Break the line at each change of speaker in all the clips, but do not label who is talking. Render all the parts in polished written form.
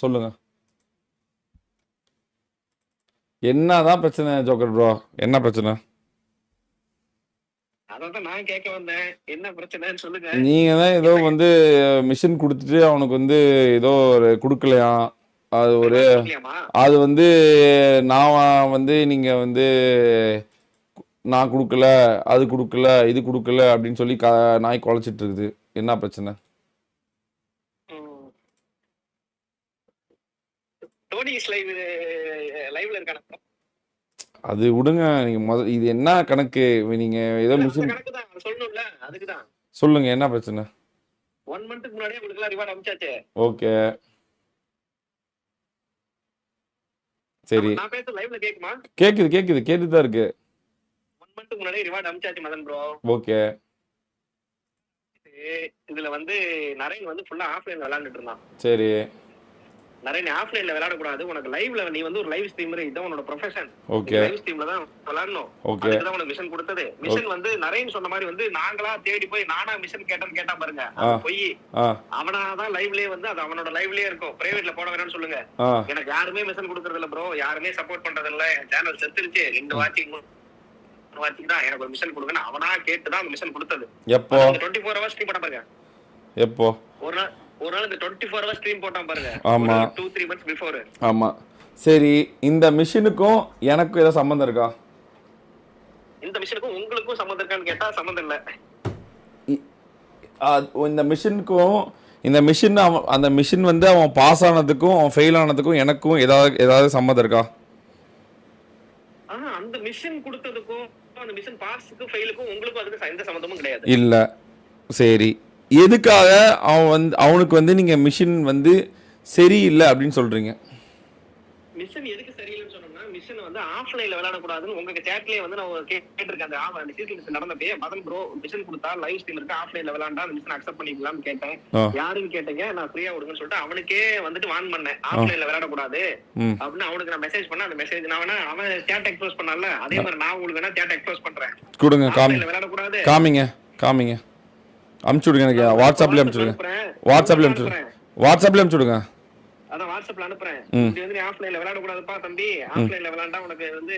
சொல்லுங்க. என்னதான் பிரச்சனை ஜோக்கர் ப்ரோ? என்ன பிரச்சனை?
அதான் நான் கேட்க வந்தேன். என்ன பிரச்சனைன்னு சொல்லுங்க.
நீங்க தான் ஏதோ வந்து மிஷின் கொடுத்துட்டு அவனுக்கு வந்து ஏதோ ஒரு கொடுக்கலையாம். அது ஒரு அது வந்து நான் வந்து நீங்க வந்து நான் கொடுக்கல, அது கொடுக்கல, இது கொடுக்கல அப்படின்னு சொல்லி நாய் குலைச்சிட்டு இருக்குது. என்ன பிரச்சனை? அது விடுங்க. நீங்க இது என்ன கணக்கு? நீங்க ஏதோ மிஷின்
சொல்லணும்ல, அதுக்குதான்.
சொல்லுங்க என்ன பிரச்சனை?
1 மந்த்க்கு முன்னாடியே உங்களுக்கு ரிவார்ட் அனுப்பிச்சாச்சு.
ஓகே சரி.
நான் பேசுறது லைவ்ல கேக்குமா?
கேக்குது கேக்குது கேட்டுட்டு தான் இருக்கு.
1 மந்த்க்கு முன்னாடியே ரிவார்ட் அனுப்பிச்சாச்சு மதன் ப்ரோ.
ஓகே.
இதுல வந்து நரேன் வந்து ஃபுல்லா ஆஃப்லைன்ல விளையாண்டுட்டு இருந்தான்.
சரி.
நரேன் ஆஃப்லைன்ல விளையாட கூடாது. உனக்கு லைவ்ல நீ வந்து ஒரு லைவ் ஸ்ட்ரீமர், இதான் உன்னோட ப்ரொஃபஷன்.
ஓகே.
லைவ் ஸ்ட்ரீம்ல தான் விளையாடணும். அதுக்கு தான் உனக்கு மிஷன் கொடுத்தது. மிஷன் வந்து நரேன் சொன்ன மாதிரி வந்து நாங்களா தேடி போய் நானா மிஷன் கேட்டா பாருங்க. அது போய் அவனாதான் லைவ்லயே வந்து அது அவனோட லைவ்லயே இருக்கும். பிரைவேட்ல போட வேணாம்னு சொல்லுங்க. எனக்கு யாருமே மிஷன் கொடுக்கறது இல்ல ப்ரோ. யாருமே சப்போர்ட் பண்றது இல்ல. என் சேனல் செத்துருச்சு. 2 வாட்சிங் தான் எனக்கு ஒரு மிஷன் கொடுக்கணும். அவனா கேட்டுதான் மிஷன் கொடுத்தது.
எப்போ?
24 ஹவர்ஸ் ஸ்ட்ரீம் போட பாருங்க.
எப்போ?
ஒரு நாள் இந்த 24 ஹவர்ஸ் ஸ்ட்ரீம் போட்டான் பாருங்க.
ஆமா.
2-3 months பிஃபோர்.
ஆமா. சரி, இந்த மிஷனுக்கும் எனக்கும் ஏதாவது சம்பந்தம் இருக்கா?
இந்த மிஷனுக்கும் உங்களுக்கும் சம்பந்தம் இருக்கான்னு கேட்டா சம்பந்தம் இல்ல.
இந்த மிஷனுக்கும் இந்த மிஷின் அந்த மிஷின் வந்து அவன் பாஸ் ஆனதுக்கும் அவன் ஃபெயில் ஆனதுக்கும் எனக்கும் ஏதாவது சம்மந்தம் இருக்கா?
அந்த மிஷன் கொடுத்ததுக்கும் அந்த மிஷன் பாஸ்க்கு ஃபெயிலுக்கும் உங்களுக்கும் அதுக்கு எந்த சம்பந்தமும் கிடையாது.
இல்ல. சரி, எதுக்காக அவனுக்கு வந்து நீங்க மிஷின் வந்து சரியில்லை அப்படின்னு சொல்றீங்க?
மிஷன் எதுக்கு சரியில்லைன்னு சொன்னோம்னா, மிஷன் வந்து ஆஃப்லைன்ல விளையாட கூடாதுன்னு உங்க சேட்லயே வந்து நான் கேட்டிருக்கேன். அந்த சீசன் நடந்தப்பே மதன் ப்ரோ மிஷன் கொடுத்தா லைவ் ஸ்ட்ரீம் இருக்கு, ஆஃப்லைன்ல விளையாண்டா அந்த மிஷன் அக்செப்ட் பண்ணிக்கலாம்னு கேட்டேன். யாருன்னு கேட்டீங்க, நான் ஃப்ரீயா விடுங்கன்னு சொல்லிட்டு அவனுக்கே வந்துட்டு வான் பண்ணேன். ஆஃப்லைன்ல விளையாட கூடாது அப்படின்னு அவனுக்கு நான் மெசேஜ் பண்ணேன். அந்த மெசேஜ் நான் வேணா அவன் சேட் எக்ஸ்போஸ் பண்ணல, அதே மாதிரி நான் உங்களுக்கு வேணா சேட் எக்ஸ்போஸ் பண்றேன்.
கொடுங்க,
விளையாட கூடாது.
காமிங்க அனுப்பிச்சு விடுங்க. எனக்கு வாட்ஸ்அப்ல அனுப்பிச்சு விடுங்க. வாட்ஸ்அப்ல அனுப்பிச்சு விடுங்க.
அதான் வாட்ஸ்அப்ல அனுப்புறேன். இது வந்து ஆஃப்லைன்ல விளையாட கூடாதுப்பா தம்பி. ஆஃப்லைன்ல விளையாண்டா உனக்கு வந்து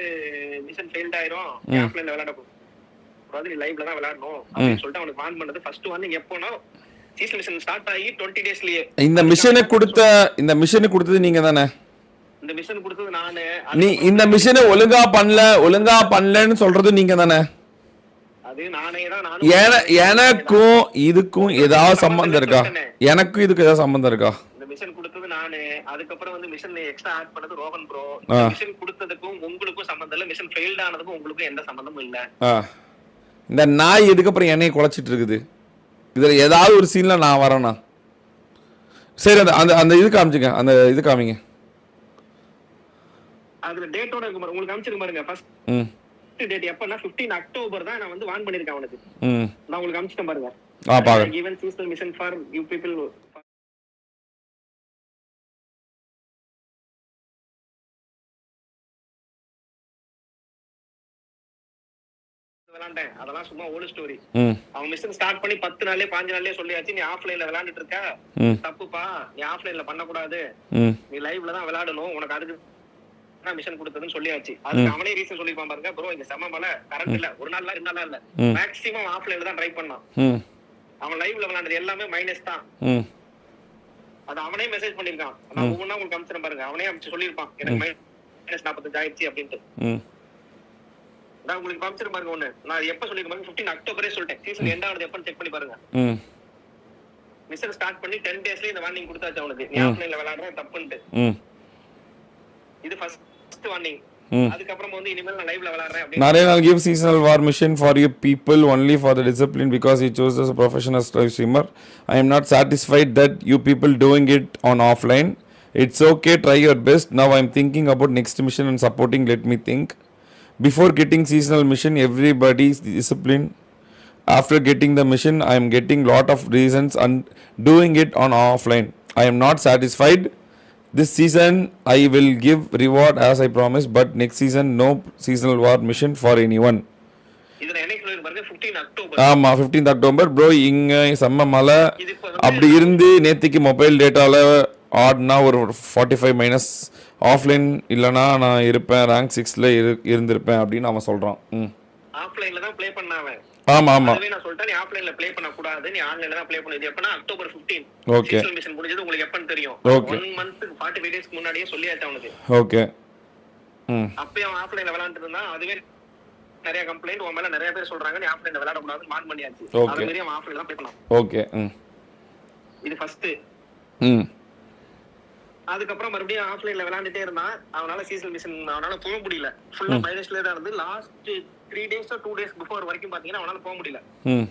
மிஷன் ஃபெயில்ட் ஆயிரும். ஆஃப்லைன்ல விளையாட கூடாது, நீ லைவ்ல தான் விளையாடணும் அப்படின்னு சொல்லிட்டு அவனுக்கு வார்ன் பண்ணது. ஃபர்ஸ்ட் வார்னிங் எப்போனா சீசன் மிஷன் ஸ்டார்ட் ஆகி 20 daysலயே. இந்த மிஷனை கொடுத்தது நீங்க தானே? இந்த மிஷன் கொடுத்தது நானு.
நீ இந்த மிஷனை ஒழுங்கா பண்ணலன்னு சொல்றது நீங்க தானே? எனக்கும் இதுக்கும் ஏதாவது சம்பந்தம் இருக்கா? எனக்கும் இதுக்கு ஏதாவது சம்பந்தம் இருக்கா?
இந்த மிஷன் கொடுத்தது நானு. அதுக்கப்புறம் வந்து மிஷன் எக்ஸ்ட்ரா ஆட் பண்ணது ரோஹன் ப்ரோ. மிஷன் கொடுத்ததுக்கும் உங்களுக்கும் சம்பந்தம் இல்ல. மிஷன் ஃபெயில்ட் ஆனதுக்கும் உங்களுக்கும் எந்த சம்பந்தமும் இல்ல.
இந்த நாய் எதுக்கு அப்புறம் என்னைய குலைச்சிட்டு இருக்குது? இதுல ஏதாவது ஒரு சீன்ல நான் வரேனா? சரி, அந்த அந்த இது காமிச்சுங்க. அந்த இது காமிங்க.
அதுல டேட்டோட இருக்கு பாருங்க. உங்களுக்கு காமிச்சிருக்கு பாருங்க. ஃபர்ஸ்ட் டேட் எப்பனா 15 October தான் நான் வந்து வார்ன் பண்ணிருக்கேன் அவனுக்கு. நான் உங்களுக்கு காமிச்சிட்டேன் பாருங்க.
பாருங்க.
given seasonal mission for you people. விளையாண்டேன். அதெல்லாம் சும்மா ஓல்ட் ஸ்டோரி. அவன் மிஷன் ஸ்டார்ட் பண்ணி 10 நாள்லயே 15 நாள்லயே சொல்லியாச்சு, நீ ஆஃப்லைன்ல விளையாண்டுட்டு இருக்க, தப்புப்பா, நீ ஆஃப்லைன்ல பண்ண கூடாது, நீ லைவ்ல தான் விளையாடணும், உனக்கு அதுக்கு மிஷன் கொடுத்ததுன்னு சொல்லியாச்சு. அதுக்கு அவனே ரீசன் சொல்லிருப்பான் பாருங்க. ப்ரோ இங்க செம மழை, கரண்ட் இல்ல, ஒரு நாள்ல 2 நாளா இல்ல, மேக்ஸிமம் ஆஃப்லைன்ல தான் ட்ரை பண்ணான். அவன் லைவ்ல விளையாண்டது எல்லாமே மைனஸ் தான். அது அவனே மெசேஜ் பண்ணிருக்கான். நான் ஒவ்வொன்னா உங்களுக்கு காமிச்சிரேன் பாருங்க. அவனே அனுப்பிச்சு சொல்லிருப்பான், எனக்கு மைனஸ் 45 ஆயிடுச்சு அப்படின்ட்டு. நான் உங்களுக்கு காமிச்சிரேன் பாருங்க. ஒண்ணு நான் எப்ப சொல்லிருக்கேன், 15 October சொல்லிட்டேன். சீசன் எண்ட் ஆனது எப்பன்னு செக் பண்ணி பாருங்க. மிஷன் ஸ்டார்ட் பண்ணி 10 daysல இந்த வார்னிங் கொடுத்தாச்சு அவனுக்கு, நீ ஆஃப்லைன்ல விளையாடுற தப்புன்ட்டு. இது ஃபர்ஸ்ட் வார்னிங். அதுக்கப்புறம் வந்து இனிமேல் நான் லைவ்ல விளையாடுறேன் அப்படி.
Naren, I'll give seasonal war mission for you people only for the discipline because he chose as a professional live streamer. I am not satisfied that you people doing it on offline. It's okay, try your best. Now I'm thinking about next mission and supporting. Let me think. Before getting seasonal mission, everybody's discipline. After getting the mission, I am getting lot of reasons and doing it on offline. I am not satisfied. This season I will give reward as I promised, but next season no seasonal war mission for anyone.
இதுல என்ன சொல்லிரு பாருங்க, 15 October.
ஆமா, 15 October bro. இங்க செம்ம மழை. அப்படி இருந்து நேத்திக்கு மொபைல் டேட்டால ஆட்னா ஒரு 45 மைனஸ் ஆஃப்லைன் இல்லைனா நான் இருப்பேன் ரேங்க் 6ல இருந்திருப்பேன் அப்படின்னு அவன் சொல்கிறான். ம்
ஆஃப்லைன்ல தான் ப்ளே பண்ணாவன்.
ஆமாம் ஆமாம்
அதுவே நான் சொல்லிட்டேன், நீ ஆஃப்லைன்ல ப்ளே பண்ண கூடாது, நீ ஆன்லைன்ல தான் ப்ளே பண்ணு. இது எப்பனா அக்டோபர் 15
ஓகே
சீசன் மிஷன் முடிஞ்சது உங்களுக்கு எப்பன்னு தெரியும்.
ஓகே
1 மந்த் 45 டேஸ்க்கு முன்னாடியே சொல்லியாச்சு அவனுக்கு.
ஓகே. ம்
அப்பயே அவன் ஆஃப்லைன்ல விளையாண்டுட்டு இருந்தான். அதுவே நிறைய கம்ப்ளைண்ட் உன் மேல நிறைய பேர் சொல்றாங்க, நீ ஆஃப்லைன்ல விளையாட கூடாதுன்னு மான் பண்ணியாச்சு.
ஓகே.
அது மாதிரி அவன் ஆஃப்லைன்ல தான் ப்ளே பண்ணான்.
ஓகே. ம்
இது ஃபர்ஸ்ட்.
ம்
அதுக்கப்புறம் மறுபடியும் ஆஃப்லைன்ல விளையாண்டுட்டே இருந்தான். அவனால சீசன் மிஷன் அவனால போக முடியல. ஃபுல்லா மைனஸ்ல தான் இருந்து லாஸ்ட் 3 டேஸ் 2 டேஸ் பிஃபோர் வரைக்கும் பாத்தீங்கன்னா அவனால போக முடியல.
ம்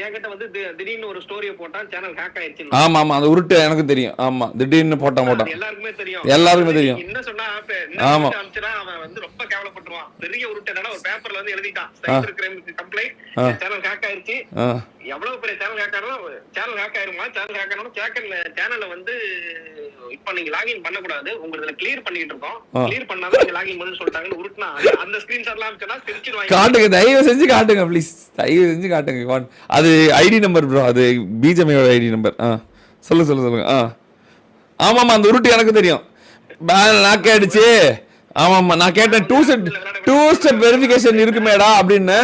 என்கிட்ட வந்து திடீர்னு ஒரு ஸ்டோரியை போட்டான், சேனல் ஹேக் ஆயிடுச்சு.
ஆமாம் ஆமாம் அந்த உருட்டு எனக்கு தெரியும். ஆமாம் திடீர்னு போட்டான்
எல்லாருக்குமே தெரியும்.
எல்லாருக்குமே தெரியும்.
என்ன சொன்னா
ஆமா.
அவன் வந்து ரொம்ப கேவலப்பட்டுருவான். பெரிய உருட்டு என்னன்னா ஒரு பேப்பர்ல வந்து எழுதிட்டான், cyber crime complaint, channel hack ஆயிருச்சு. எவ்வளவு பெரிய சேனல் ஹேக் ஆனாலும் சேனல் ஹேக் ஆயிருமா, சேனல் ஹேக் ஆனாலும் சேனல்ல வந்து இப்ப நீங்க லாகின் பண்ண கூடாது, உங்க இதுல கிளியர் பண்ணிட்டு இருக்கோம், கிளியர் பண்ணாதான் நீங்க லாகின் பண்ணு சொல்லிட்டாங்கன்னு உருட்டுனா அந்த ஸ்கிரீன்ஷாட்லாம் அனுப்பிச்சா சிரிச்சிடுவாங்க.
காட்டுங்க, தயவு செஞ்சு காட்டுங்க ப்ளீஸ், தயவு செஞ்சு காட்டுங்க. அது ஐடி நம்பர் ப்ரோ, அது பிஜேமியோட ஐடி நம்பர். சொல்லுங்க. ஆமாம்மா அந்த உருட்டு எனக்கு தெரியும். நான் கேட்டுச்சு. ஆமாம்மா நான் கேட்டேன், டூ ஸ்டெப் வெரிஃபிகேஷன் இருக்குமேடா அப்படின்னு.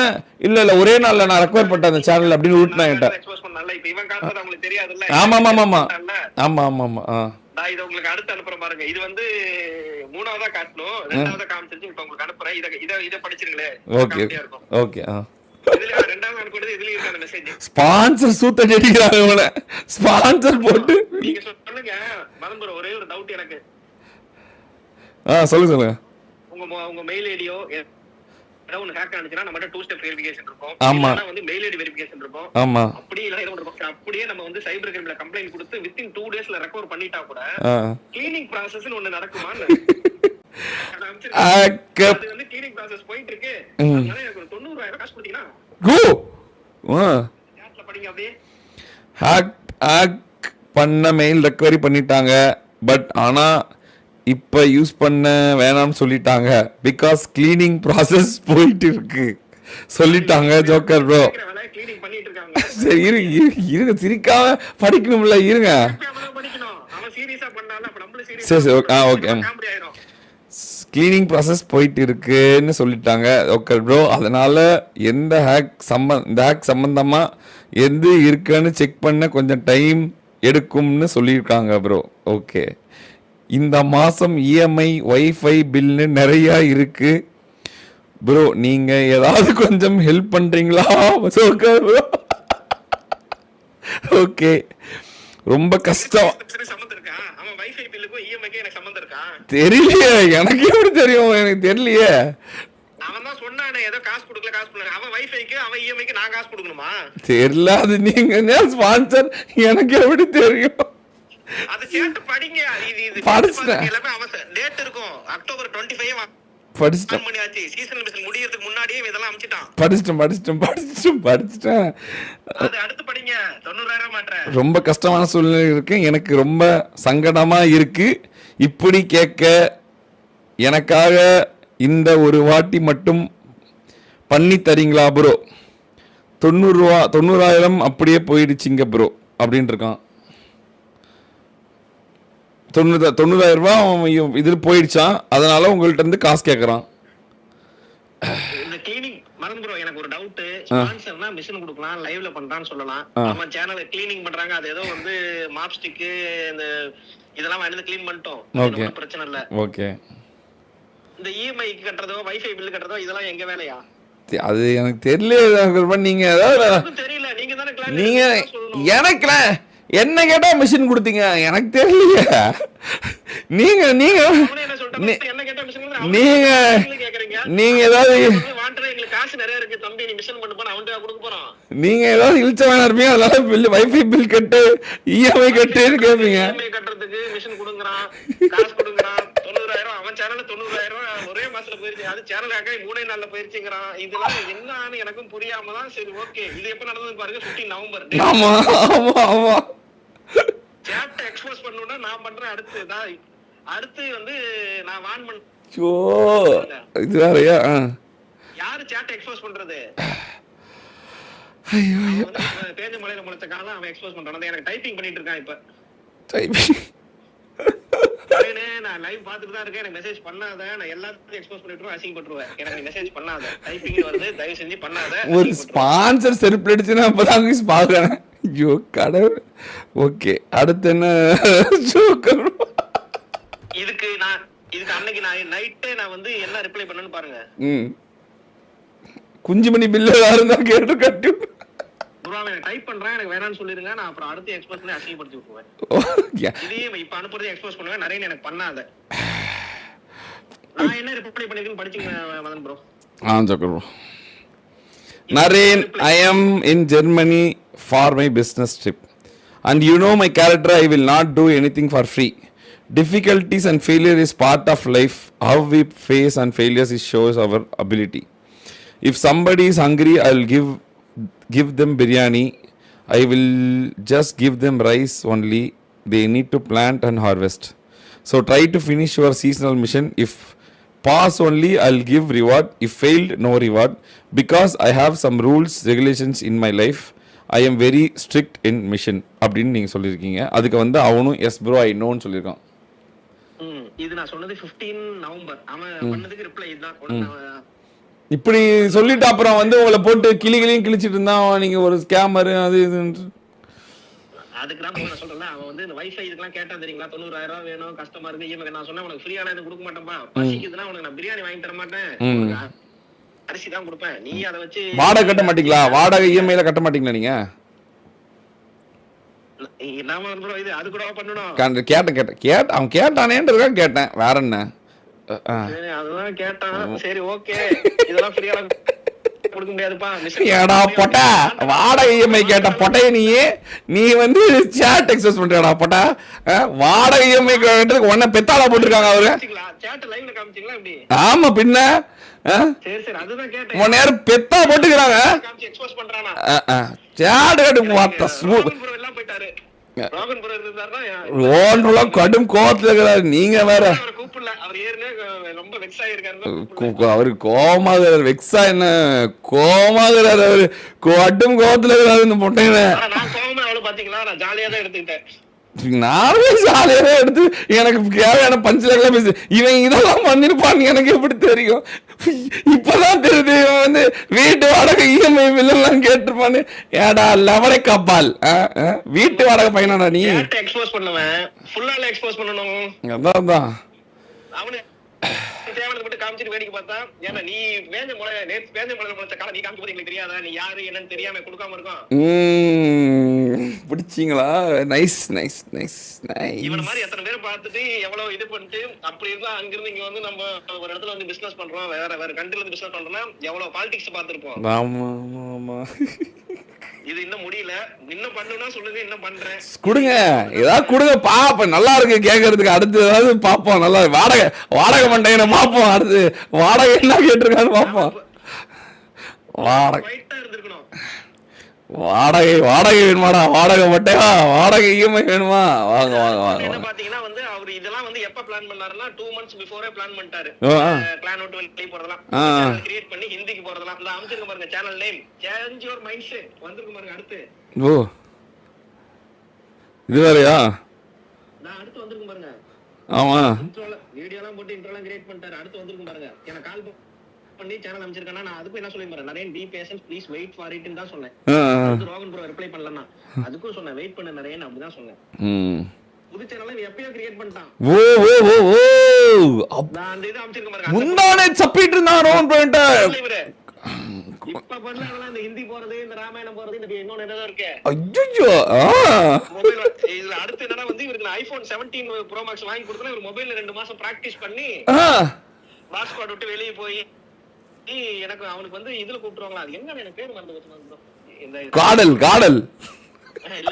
இல்ல ஒரே நாள்ல நான் ரெக்வயர் பண்ணேன் அந்த சேனல் அப்படின்னு உருட்டுனா என்கிட்ட. ஆமா.
இது உங்களுக்கு அடுத்து அனுப்புறேன் பாருங்க. இது வந்து 3வதா காட்டணும், 2வதா காமிச்சிருச்சு. இப்ப உங்களுக்கு அனுப்புறேன். இத படிச்சிருங்களே.
Okay okay.
இதுல 2வது அனுப்புறது இதுல இருக்க அந்த மெசேஜ்.
ஸ்பான்சர் சூத்த ஜெடிக்கிறாங்க இவங்க. ஸ்பான்சர் போட்டு
நீங்க சொல்லுங்க. மறந்துற ஒரே ஒரு டவுட் எனக்கு.
சொல்லுங்க.
உங்க மெயில் ஐடியோ ஏதாவது ஒன்னு ஹேக் ஆனிச்சுனா நம்ம 2 ஸ்டெப் வெரிஃபிகேஷன் இருக்கும்.
ஆமா.
இல்லனா வந்து மெயில் ஐடி வெரிஃபிகேஷன் இருக்கும்.
ஆமா.
அப்படியே இல்ல ஏதோ இருக்கும். அப்படியே நம்ம வந்து சைபர் கிரைம்ல கம்ப்ளைன்ட் கொடுத்து வித்தின் 2 டேஸ்ல ரெக்கவர் பண்ணிட்டா கூட க்ளீனிங் processன்னு ஒன்னு நடக்குமான்னு. அது வந்து க்ளீனிங் process போயிட்டு இருக்கு. அதனால எனக்கு ஒரு 90000 காசு கொடுத்தீங்கன்னா சாட்ல படிங்க. அப்படியே
ஹேக் பண்ண மெயில் ரெக்கவரி பண்ணிட்டாங்க. பட் ஆனா இப்ப யூஸ் பண்ண வேணாம்னு சொல்லிட்டாங்க. பிகாஸ் கிளீனிங் ப்ராசஸ் போயிட்டு இருக்கு சொல்லிட்டாங்க ஜோக்கர் ப்ரோ.
க்ளீனிங் பண்ணிட்டு இருக்காங்க.
சரி இருங்க சிரிக்காம படிக்கணும்ல, இருங்க.
படிக்கணும். அவன் சீரியஸா பண்ணால அப்ப நம்மள சீரியஸா.
சரி ஓகே. கிளீனிங் ப்ராசஸ் போயிட்டு இருக்குன்னு சொல்லிட்டாங்க ஜோக்கர் ப்ரோ. அதனால இந்த ஹேக் சம்பந்தமா எது இருக்குன்னு செக் பண்ண கொஞ்சம் டைம் எடுக்கும்னு சொல்லியிருக்காங்க ப்ரோ. ஓகே. இந்த மாதம் இஎம்ஐ வைஃபை பில்னு நிறையா இருக்கு ப்ரோ, நீங்க ஏதாவது கொஞ்சம் ஹெல்ப் பண்றீங்களா ப்ரோ? ஓகே ரொம்ப கஷ்டம். தெரியலையே எனக்கு, எப்படி தெரியும்? எனக்கு தெரியலையே.
அவன் தான் சொன்னானே ஏதோ காசு கொடுக்கல. அவன் வைஃபைக்கு அவன் இஎம்ஐக்கு நான் காசு கொடுக்கணுமா?
தெரியல, அது நீங்க ஸ்பான்சர், எனக்கு எப்படி தெரியும்?
அது கேட்டு படிங்க. இது
படிச்சிட்டேன்.
எல்லாமே அவசர டேட் இருக்கும். அக்டோபர் 25
படிச்சிட்டேன்.
பண்ணியாச்சு. சீசன் மிஷன் முடியறதுக்கு முன்னாடியே இதெல்லாம் அனுப்பிச்சிட்டான்.
படிச்சிட்டேன்.
அது அடுத்து படிங்க. 90000 மாட்றேன்.
ரொம்ப கஷ்டமான சூழ்நிலை இருக்கு. எனக்கு ரொம்ப சங்கடமா இருக்கு. இப்படி கேட்க எனக்காக இந்த ஒரு வாட்டி மட்டும் பண்ணி தரீங்களா ப்ரோ? 90,000 அப்படியே போயிடுச்சிங்க ப்ரோ அப்படின்னு இருக்கான். 90,000 ரூபாய் அவன் இதில் போயிடுச்சான். அதனால உங்கள்ட்ட இருந்து காசு கேட்கறான்.
இந்த கிளீனிங் மறந்து ப்ரோ, எனக்கு ஒரு டவுட். ஸ்பான்சர்னா மிஷின் கொடுக்கலாம், லைவ்ல பண்றான்னு சொல்லலாம். நம்ம சேனலை கிளீனிங் பண்றாங்க, அது ஏதோ வந்து மாப் ஸ்டிக் இந்த இதெல்லாம் வாங்கி க்ளீன் பண்ணிட்டோம்.
ஓகே
பிரச்சனை இல்ல.
ஓகே.
இந்த இஎம்ஐ கட்டறதோ வைஃபை பில் கட்டறதோ இதெல்லாம் எங்க வேலையா?
அது எனக்கு தெரியல. நீங்க ஏதாவது
தெரியல, நீங்க தான
நீங்க எனக்கு என்ன கேட்டா மிஷின் கொடுத்தீங்க, எனக்கு தெரியலையே. நீங்க நீங்க நீங்க நீங்க ஏதாவது நீங்க ஏதாவது இழுச்ச வேணா இருப்பீங்க. அதனால வைஃபை பில் கட்டு, இஎம்ஐ கட்டுன்னு கேட்பீங்க.
கட்டுறதுக்கு மிஷின் கொடுங்கறான், காசு கொடுங்கறான். 90,000 அவன் சேனல்ல 90,000 ஒரே மாசத்துல போயிருச்சு. அது சேனல் ஆகி 3 நாள்ல போயிருச்சுங்கறான். இதெல்லாம் என்னன்னு எனக்கும் புரியாம தான் சரி ஓகே இது எப்ப நடந்தது பாருங்க. 15 நவம்பர்.
ஆமா ஆமா ஆமா.
சேட் எக்ஸ்போஸ் பண்ணனும்னா நான் பண்றேன். அடுத்து வந்து நான் வான் பண்ண.
ஓ இது வேறயா?
யாரு சேட் எக்ஸ்போஸ் பண்றது?
ஐயோ
பேஜ் மலையில முளைச்ச காலம் அவன் எக்ஸ்போஸ் பண்றான். எனக்கு டைப்பிங் பண்ணிட்டு இருக்கான் இப்ப. நான் லைவ் பார்த்துட்டு தான் இருக்கேன். எனக்கு மெசேஜ் பண்ணாத. நான் எல்லாத்தையும் எக்ஸ்போஸ் பண்ணிட்டுருவேன், அசிங்கப்பட்டுருவேன். எனக்கு மெசேஜ் பண்ணாத. டைப்பிங் வருது, தயவு செஞ்சு பண்ணாத.
ஒரு ஸ்பான்சர் செருப்பு அடிச்சுன்னா அப்பதான் பாக்குறேன். ஐயோ கடவுள். ஓகே, அடுத்து என்ன ஜோக்கர்?
இதுக்கு அன்னைக்கு நான் நைட்டே நான் வந்து என்ன ரிப்ளை பண்ணேன்னு பாருங்க.
குஞ்சுமணி பில்ல யாரும் தான் கேட்டு கட்டி
ப்ரோ நான் டைப் பண்றேன், எனக்கு வேணாம்னு சொல்லிருங்க. நான் அப்புறம் அடுத்து எக்ஸ்போஸ் பண்ணி அசிங்கப்படுத்தி விட்டுருவேன். இதையும் இப்ப அனுப்புறதை எக்ஸ்போஸ் பண்ணுவேன். நிறைய எனக்கு பண்ணாத. நான் என்ன ரிப்ளை பண்ணிருக்கேன்னு படிச்சுங்க Madan bro.
Joker bro. Naren, I am in Germany for my business trip. And you know my character, I will not do anything for free. Difficulties and failure is part of life. How we face and failures is shows our ability. If somebody is hungry, I will give them biryani. I will just give them rice only. They need to plant and harvest. So try to finish your seasonal mission. If pass only, I'll give reward. If failed, no reward. Because I have some rules, regulations in my life. I am very strict in mission. அப்படின்னு நீங்க சொல்லியிருக்கீங்க. அதுக்கு வந்து அவனும் S bro I நோன்னு சொல்லியிருக்கான்.
இது நான் சொன்னது 15 நவம்பர். அவன் பண்ணதுக்கு ரிப்ளை இதுதான்.
இப்படி சொல்லிட்டு அப்புறம் வந்து உங்களை போட்டு கிளிகளையும் கிழிச்சிட்டு இருந்தா நீங்க ஒரு ஸ்கேமர் அது இது.
அதுக்கு தான் நான் சொல்றேன். அவன் வந்து இந்த வைஃபை இதுக்கெல்லாம் கேட்டான் தெரியுங்களா, 90,000 ரூபாய் வேணும், கஷ்டமா இருக்கு. இவங்க நான் சொன்னேன் உனக்கு ஃப்ரீயான இது கொடுக்க மாட்டேன்பா, பசிக்குதுன்னா உனக்கு நான் பிரியாணி வாங்கி தர மாட்டேன், அரிசி தான் கொடுப்பேன், நீ அதை வச்சு.
வாடகை கட்ட மாட்டீங்களா? வாடகை இஎம்ஐல கட்ட மாட்டீங்களா நீங்க?
அது கூட பண்ணணும்.
கேட்டேன் அவன் கேட்டானேன்றதுக்காக கேட்டேன், வேற என்ன.
அதுதான் கேட்டான். சரி ஓகே, இதெல்லாம் ஃப்ரீயா கொடுக்க முடியாதுப்பா.
ஏடா பொட்டா, வாடகை இஎம்ஐ கேட்ட பொட்டைய நீ வந்து சேட் எக்ஸஸ் பண்றடா பொட்டா. வாடகை இஎம்ஐ கேட்டதுக்கு உடனே பெத்தாளா போட்டுருக்காங்க அவரு.
சேட் லைவ்ல காமிச்சீங்களா எப்படி?
ஆமா பின்ன.
சரி சரி, அதுதான் கேட்டேன்.
ஒரு நேரம் பெத்தா போட்டுக்கிறாங்க.
காமிச்சு எக்ஸ்போஸ் பண்றானா?
சேட் கட்டு வாட்ட ஸ்மூத்
எல்லாம் போயிட்டாரு. ராகன் ப்ரோ இருந்தாருன்னா
ஓன்ல கடும் கோவத்துல இருக்காரு. நீங்க வேற
அவரை கூப்பிடல. அவர் ஏற்கனவே ரொம்ப வெக்ஸ் ஆயிருக்காரு.
அவரு கோவமாகிறாரு. வெக்ஸா என்ன கோவமாகிறாரு அவரு. கடும் கோவத்துல இருக்காரு இந்த பொட்டையில.
நான் கோவமா அவளை பாத்தீங்களா, நான் ஜாலியா தான் எடுத்துக்கிட்டேன்.
நானும் ஜாலியாவே எடுத்து எனக்கு தேவையான பஞ்சிலாம் பேசு. இவன் இதெல்லாம் பண்ணிருப்பான்னு எனக்கு எப்படி தெரியும்? இப்பதான் தெரியுது இவன் வந்து வீட்டு வாடகை இஎம்ஐ பில்லாம் கேட்டிருப்பான்னு. ஏடா லவடை கப்பால், வீட்டு வாடகை பையனாடா நீ?
எக்ஸ்போஸ் பண்ணுவேன், ஃபுல்லால எக்ஸ்போஸ் பண்ணணும்.
அதான்
அவனு தேவனை மட்டும் காமிச்சிட்டு வேடிக்கை பார்த்தா, ஏன்னா நீ வேஞ்ச முளை முளைச்ச காலம் நீ காமிச்சு போது எங்களுக்கு தெரியாதா? நீ யாரு என்னன்னு தெரியாம கொடுக்காம இருக்கோம்.
பிடிச்சிங்களா? Nice nice nice nice.
இவன மாதிரி எத்தனை பேரை பார்த்துட்டு எவ்வளவு இது பண்ணிட்டு அப்படி இருந்தா அங்கிருந்து இங்க வந்து நம்ம ஒரு இடத்துல வந்து பிசினஸ் பண்றோம், வேற கண்ட்ரில இருந்து பிசினஸ் பண்றோம்னா எவ்வளவு பாலிடிக்ஸ் பார்த்திருப்போம்.
ஆமா ஆமா.
இது இன்னும் முடியல, இன்னும் பண்ணுனா சொல்லுங்க, இன்னும் பண்றேன்.
கொடுங்க, ஏதாவது கொடுங்க பாப்போம். நல்லா இருக்கு கேட்கறதுக்கு. அடுத்து ஏதாவது பாப்போம். நல்லா வாடகை மண்டையனை பாப்போம். அடுத்து வாடகை என்ன கேட்டிருக்கான்னு பாப்போம். வாடகை வேணுமாடா? வாடகை மட்டையா? வாடகை இஎம்ஐ வேணுமா? வாங்க வாங்க வாங்க.
என்ன பாத்தீங்கன்னா வந்து அவர் இதெல்லாம் வந்து எப்ப பிளான் பண்ணாருன்னா 2 months பிஃபோரே பிளான் பண்ணிட்டாரு. பிளான் அவுட் வெளிய போறதலாம், கிரியேட் பண்ணி ஹிந்திக்கு போறதலாம். இந்த அம்சிங்க பாருங்க, channel name change your mind set வந்திருக்கு பாருங்க. அடுத்து
இது வேறயா?
நான் அடுத்து வந்திருக்கு பாருங்க.
ஆமா,
இன்ட்ரோல வீடியோலாம் போட்டு இன்ட்ரோலாம் கிரியேட் பண்ணிட்டாரு. அடுத்து வந்திருக்கு பாருங்க. எனக்கு கால் பண்ணி சேனல் அமைச்சிருக்கானா, நான் அதுக்கு என்ன சொல்லி பாருங்க, Naren be patience please wait for it ன்னு தான் சொன்னேன். ராகன் ப்ரோ ரிப்ளை பண்ணலனா அதுக்கும் சொன்னேன் வெயிட் பண்ணு நரேன் அப்படி தான் சொன்னேன். புது சேனலை நீ எப்பயோ கிரியேட் பண்ணிட்டான். நான் அந்த இது அமைச்சிருக்க பாருங்க.
முன்னானே சப்பிட்டு இருந்தான் ரோன் பாயிண்ட்.
இப்ப பண்ணலாம் இந்த ஹிந்தி போறது, இந்த ராமாயணம் போறது, இந்த இன்னொன்னு என்னதோ இருக்கு.
ஐயோ
மொபைல் இதுல அடுத்து என்னன்னா வந்து இவருக்கு iPhone 17 Pro Max வாங்கி கொடுத்தா இவர் மொபைல்ல 2 மாசம் பிராக்டீஸ் பண்ணி பாஸ்கோட் விட்டு வெளிய போய் எனக்கு அவனுக்கு வந்து இதுல கூப்பிடுவாங்களா, அது என்ன எனக்கு பேர் மறந்து போச்சு ப்ரோ. இந்த காடல்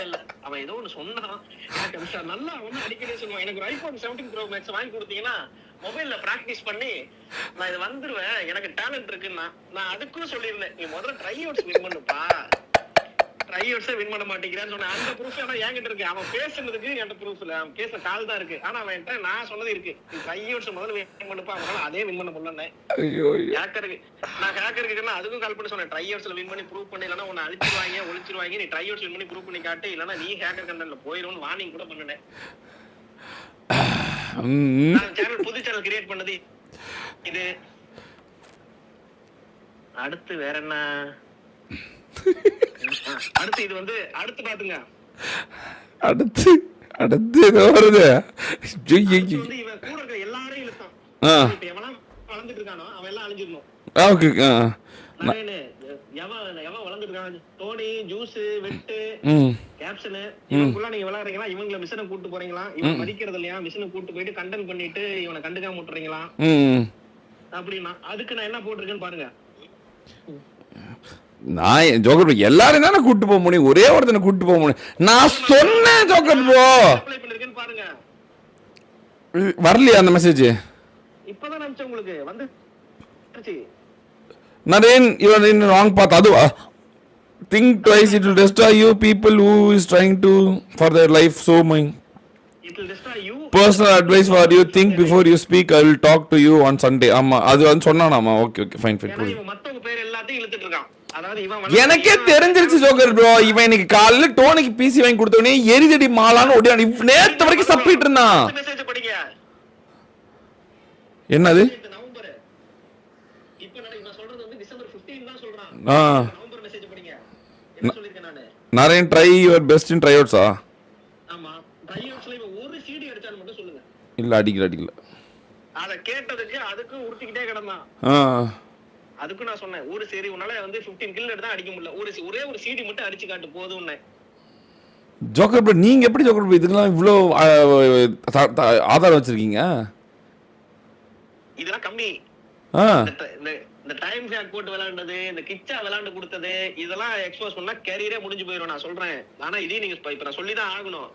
இல்ல அவன் ஏதோ ஒன்னு சொன்னான். எனக்கு நல்லா ஒண்ணு அடிக்கடி சொல்லுவான், எனக்கு ஒரு iPhone 17 Pro Max வாங்கி கொடுத்தீங்கன்னா மொபைல்ல பிராக்டிஸ் பண்ணி நான் இது வந்துருவேன், எனக்கு டேலண்ட் இருக்குன்னா. நான் அதுக்கும் சொல்லியிருந்தேன், நீ முதல்ல ட்ரை அவுட்ஸ் வின் பண்ணுப்பா, ட்ரையர்ஸே வின் பண்ண மாட்டேங்கிறான்னு சொன்னேன். அந்த ப்ரூஃப் ஆனா என்கிட்ட இருக்கு. அவன் பேசுனதுக்கு என்கிட்ட ப்ரூஃப் இல்ல. அவன் பேசுற கால் தான் இருக்கு. ஆனா அவன்கிட்ட நான் சொன்னது இருக்கு. ட்ரையர்ஸ் முதல்ல வின் பண்ணப்ப அவனால அதே வின் பண்ண முடியலன்னே.
ஐயோ
ஹேக்கருக்கு நான் ஹேக்கருக்கு சொன்னா அதுக்கும் கால் பண்ணி சொன்னேன். ட்ரையர்ஸ்ல வின் பண்ணி ப்ரூவ் பண்ணி இல்லனா உன்னை அழிச்சிருவாங்க, ஒளிச்சிருவாங்க. நீ ட்ரையர்ஸ் வின் பண்ணி ப்ரூவ் பண்ணி காட்டு, இல்லனா நீ ஹேக்கர் கண்டென்ட்ல போயிடும்னு வார்னிங் கூட பண்ணனே. நான் சேனல் புது சேனல் கிரியேட் பண்ணது இது. அடுத்து வேற என்ன? அடுத்து இது வந்து அடுத்து பாத்துங்க.
அடுத்து அடுத்து ஏதோ வருது.
அடுத்து வந்து இவன் கூட இருக்க எல்லாரையும் இழுத்தான். இப்ப எவனா வளர்ந்துட்டு இருக்கானோ அவன் எல்லாம் அழிஞ்சிடணும்.
ஓகே
நானே எவன் வளர்ந்துட்டு இருக்கான், டோனி, ஜூஸ், வெட்டு, கேப்சனு, இவனுக்குள்ள நீங்க விளையாடுறீங்களா, இவங்களை மிஷனை கூட்டு போறீங்களா, இவன் மதிக்கிறது இல்லையா, மிஷனை கூட்டு போயிட்டு கண்டன் பண்ணிட்டு இவனை கண்டுக்காம விட்டுறீங்களா அப்படின்னா அதுக்கு நான் என்ன போட்டிருக்கேன்னு பாருங்க.
நான் ஜோக்கர் ப்ரோ எல்லாரும் தானே கூட்டு போக முடியும், ஒரே ஒருத்தனை கூட்டு போக முடியும். நான் சொன்னேன் ஜோக்கர் ப்ரோ.
அப்ளை பண்ணிருக்கேன்னு பாருங்க.
வரலையா அந்த மெசேஜ்?
இப்பதான் நினைச்சேன் உங்களுக்கு வந்து
Naren, you are in the wrong path. Adu, think twice. It will destroy you. People who is trying to for their life. So my
it will destroy you.
Personal advice for you. Think before you speak. I will talk to you on Sunday. Amma, adu சொன்னானா அம்மா? Okay, fine.
இவன் மத்தவங்க பேர் எல்லாத்தையும் இழுத்துட்டு இருக்கான். அதாவது இவன்
எனக்கே தெரிஞ்சிருச்சு ஜோக்கர் ப்ரோ. இவன் இன்னைக்கு காலையில டோனிக்கு பிசி வாங்கி கொடுத்தவனே எரிதடி மாலான்னு ஓடியான். நேத்து வரைக்கும் சப்பிட்டு இருந்தான்.
மெசேஜ் படிங்க.
என்னது?
நவம்பர் மெசேஜ் படிங்க. என்ன சொல்லிருக்கேன் நானு?
Naren try your best in ட்ரைஅவுட்ஸா?
ஆமா, ட்ரைஅவுட்ஸ்ல இவன் ஒரு சிடி அடிச்சான்னு மட்டும் சொல்லுங்க.
இல்ல அடிக்கல. அத
கேட்டதுக்கு அதுக்கு உருட்டிக்கிட்டே கிடந்தான். அதுக்கு நான் சொன்னேன், ஒரு சரி உன்னால வந்து 15 கில் எடுத்தா அடிக்க முடியல, ஒரே ஒரு சிடி மட்டும் அடிச்சு காட்டு போதும்னே.
ஜோக்கர் ப்ரோ நீங்க எப்படி ஜோக்கர் ப்ரோ இதுக்கெல்லாம் இவ்ளோ ஆதாரம் வச்சிருக்கீங்க?
இதெல்லாம் கம்மி. இந்த டைம் ஹேக் போட்டு விளையாண்டது, இந்த கிச்சா விளையாண்டு கொடுத்தது, இதெல்லாம் எக்ஸ்போஸ் பண்ணா கேரியரே முடிஞ்சு போயிடும் நான் சொல்றேன். ஆனா இதே நீங்க இப்ப நான் சொல்லிதான் ஆகணும்.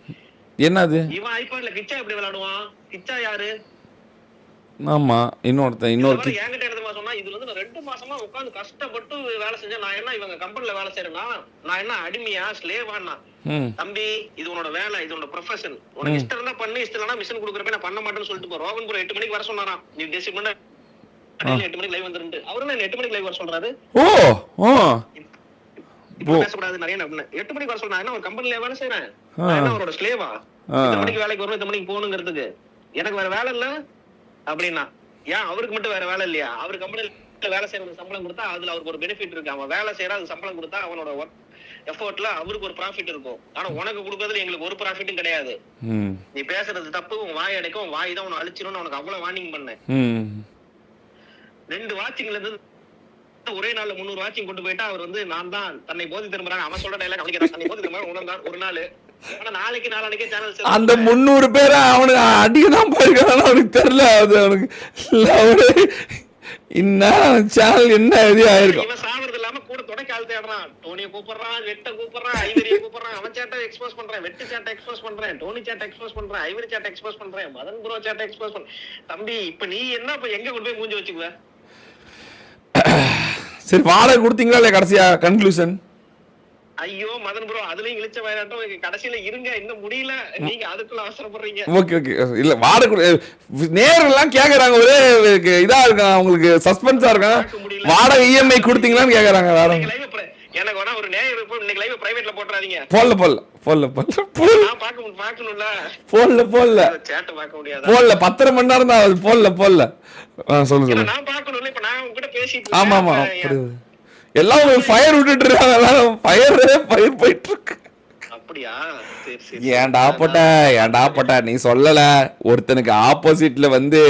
என்னது?
இவன் ஐபாட்ல கிச்சா எப்படி விளையாடுவான்? கிச்சா யாரு?
ஆமா இன்னொருத்தன்
என்கிட்ட எடுத்து சொன்னா இதுல வந்து நான் 2 மாசமா உட்கார்ந்து கஷ்டப்பட்டு வேலை செஞ்சேன். நான் என்ன இவங்க கம்பெனில வேலை செய்யறேன்னா நான் என்ன அடிமையா ஸ்லேவானா? தம்பி இது உன்னோட வேலை, இது உன்னோட ப்ரொஃபஷன். உனக்கு இஷ்டம் இருந்தா பண்ணு, இஷ்டம் இல்லைன்னா மிஷன் கொடுக்குறப்ப நான் பண்ண மாட்டேன்னு சொல்லிட்டு போ. ரோகன் ப்ரோ 8 மணிக்கு வர சொன்னாராம். நீ டெசிட் பண்ண 8 மணிக்கு லைவ் வந்துருந்து. அவரு என்ன 8 மணிக்கு லைவ் வர சொல்றாரு? இப்போ பேசக்கூடாது நிறைய. 8 மணிக்கு வர சொல்றேன். என்ன ஒரு கம்பெனில வேலை செய்யறேன், என்ன அவரோட ஸ்லேவா? 8 மணிக்கு வேலைக்கு வரணும், 8 மணிக்கு போகணுங்கிறதுக்கு எனக்கு வேற வேலை இல்ல அப்படின்னா ஏன் அவருக்கு மட்டும் வேற வேலை இல்லையா? அவர் கம்பெனில வேலை செய்யறது சம்பளம் கொடுத்தா அதுல அவருக்கு ஒரு பெனிஃபிட் இருக்கு. அவன் வேலை செய்யற அது சம்பளம் கொடுத்தா அவனோட ஒர்க் எஃபோர்ட்ல அவருக்கு ஒரு ப்ராஃபிட் இருக்கும். ஆனா உனக்கு கொடுக்கறதுல எங்களுக்கு ஒரு ப்ராஃபிட்டும் கிடையாது. நீ பேசுறது தப்பு, உன் வாய் அடைக்கும், உன் வாய் தான் உன்னை அழிச்சிரும்னு உனக்கு அவ்வளவு வார்னிங் பண்ணேன். 2 வாட்சிங்ல இருந்து ஒரே நாள்ல 300 வாட்சிங் கொண்டு போயிட்டா அவர் வந்து நான் தான் தன்னை போதி திரும்புறாங்க. அவன் சொல்ற டைலாக் அவனுக்கு தன்னை போதி திரும்ப உணர்ந்தான் ஒரு நாள். ஆனா நாளைக்கு நாளானிக்கே சேனல்
அந்த 300 பேரை அவனுக்கு அடிக்கதான் போயிருக்கான்னு அவனுக்கு தெரியல. அது அவனுக்கு இன்னும் சேனல் என்ன இது ஆயிருக்கும்.
இவன் சாவறது இல்லாம கூட தொடக்க ஆள் தேடுறான். டோனியை கூப்பிடுறான், வெட்ட கூப்பிடுறான், ஐவரியை கூப்பிடுறான். அவன் சேட்டை எக்ஸ்போஸ் பண்றேன், வெட்டு சேட்டை எக்ஸ்போஸ் பண்றேன், டோனி சேட்டை எக்ஸ்போஸ் பண்றேன், ஐவரி சேட்டை எக்ஸ்போஸ் பண்றேன், மதன் ப்ரோ சேட்டை எக்ஸ்போஸ் பண்றேன். தம்பி இப்ப நீ என்ன இப்ப எங்க கொண்டு போய் மூஞ்சி வச்சுக்குவ?
சரி வாடகை கொடுத்தீங்களா இல்ல கடைசியா கன்க்ளூஷன்?
ஐயோ மதன் ப்ரோ அதுலயும் இழிச்ச வயலாட்டம் கடைசியில இருங்க, இன்னும் முடியல, நீங்க அதுக்குள்ள அவசரப்படுறீங்க.
ஓகே இல்ல வாடகை நேரெல்லாம் கேக்குறாங்க, ஒரே இதா இருக்கான் அவங்களுக்கு, சஸ்பென்ஸா இருக்கான். வாடகை இஎம்ஐ கொடுத்தீங்களான்னு கேக்குறாங்க. வேற
எனக்கு வேணா ஒரு நேயர் இன்னைக்கு லைவ் பிரைவேட்ல போட்றாதீங்க.
போடல
நான் பாக்கணும்ல.
போடல
சேட் பார்க்க முடியாது.
போடல 10 மணி நேரம் தான் போடல. சொல்லுங்க.
நான் பாக்கணும்ல, இப்ப நான் உங்ககிட்ட பேசிட்டு.
ஆமா எல்லாம் ஃபயர் விட்டுட்டு இருக்காங்க. எல்லாம் ஃபயர் போயிட்டு இருக்கு.
அப்படியா? சரி
ஏன்டா போட்ட நீ சொல்லல. ஒருத்தனுக்கு ஆப்போசிட்ல வந்து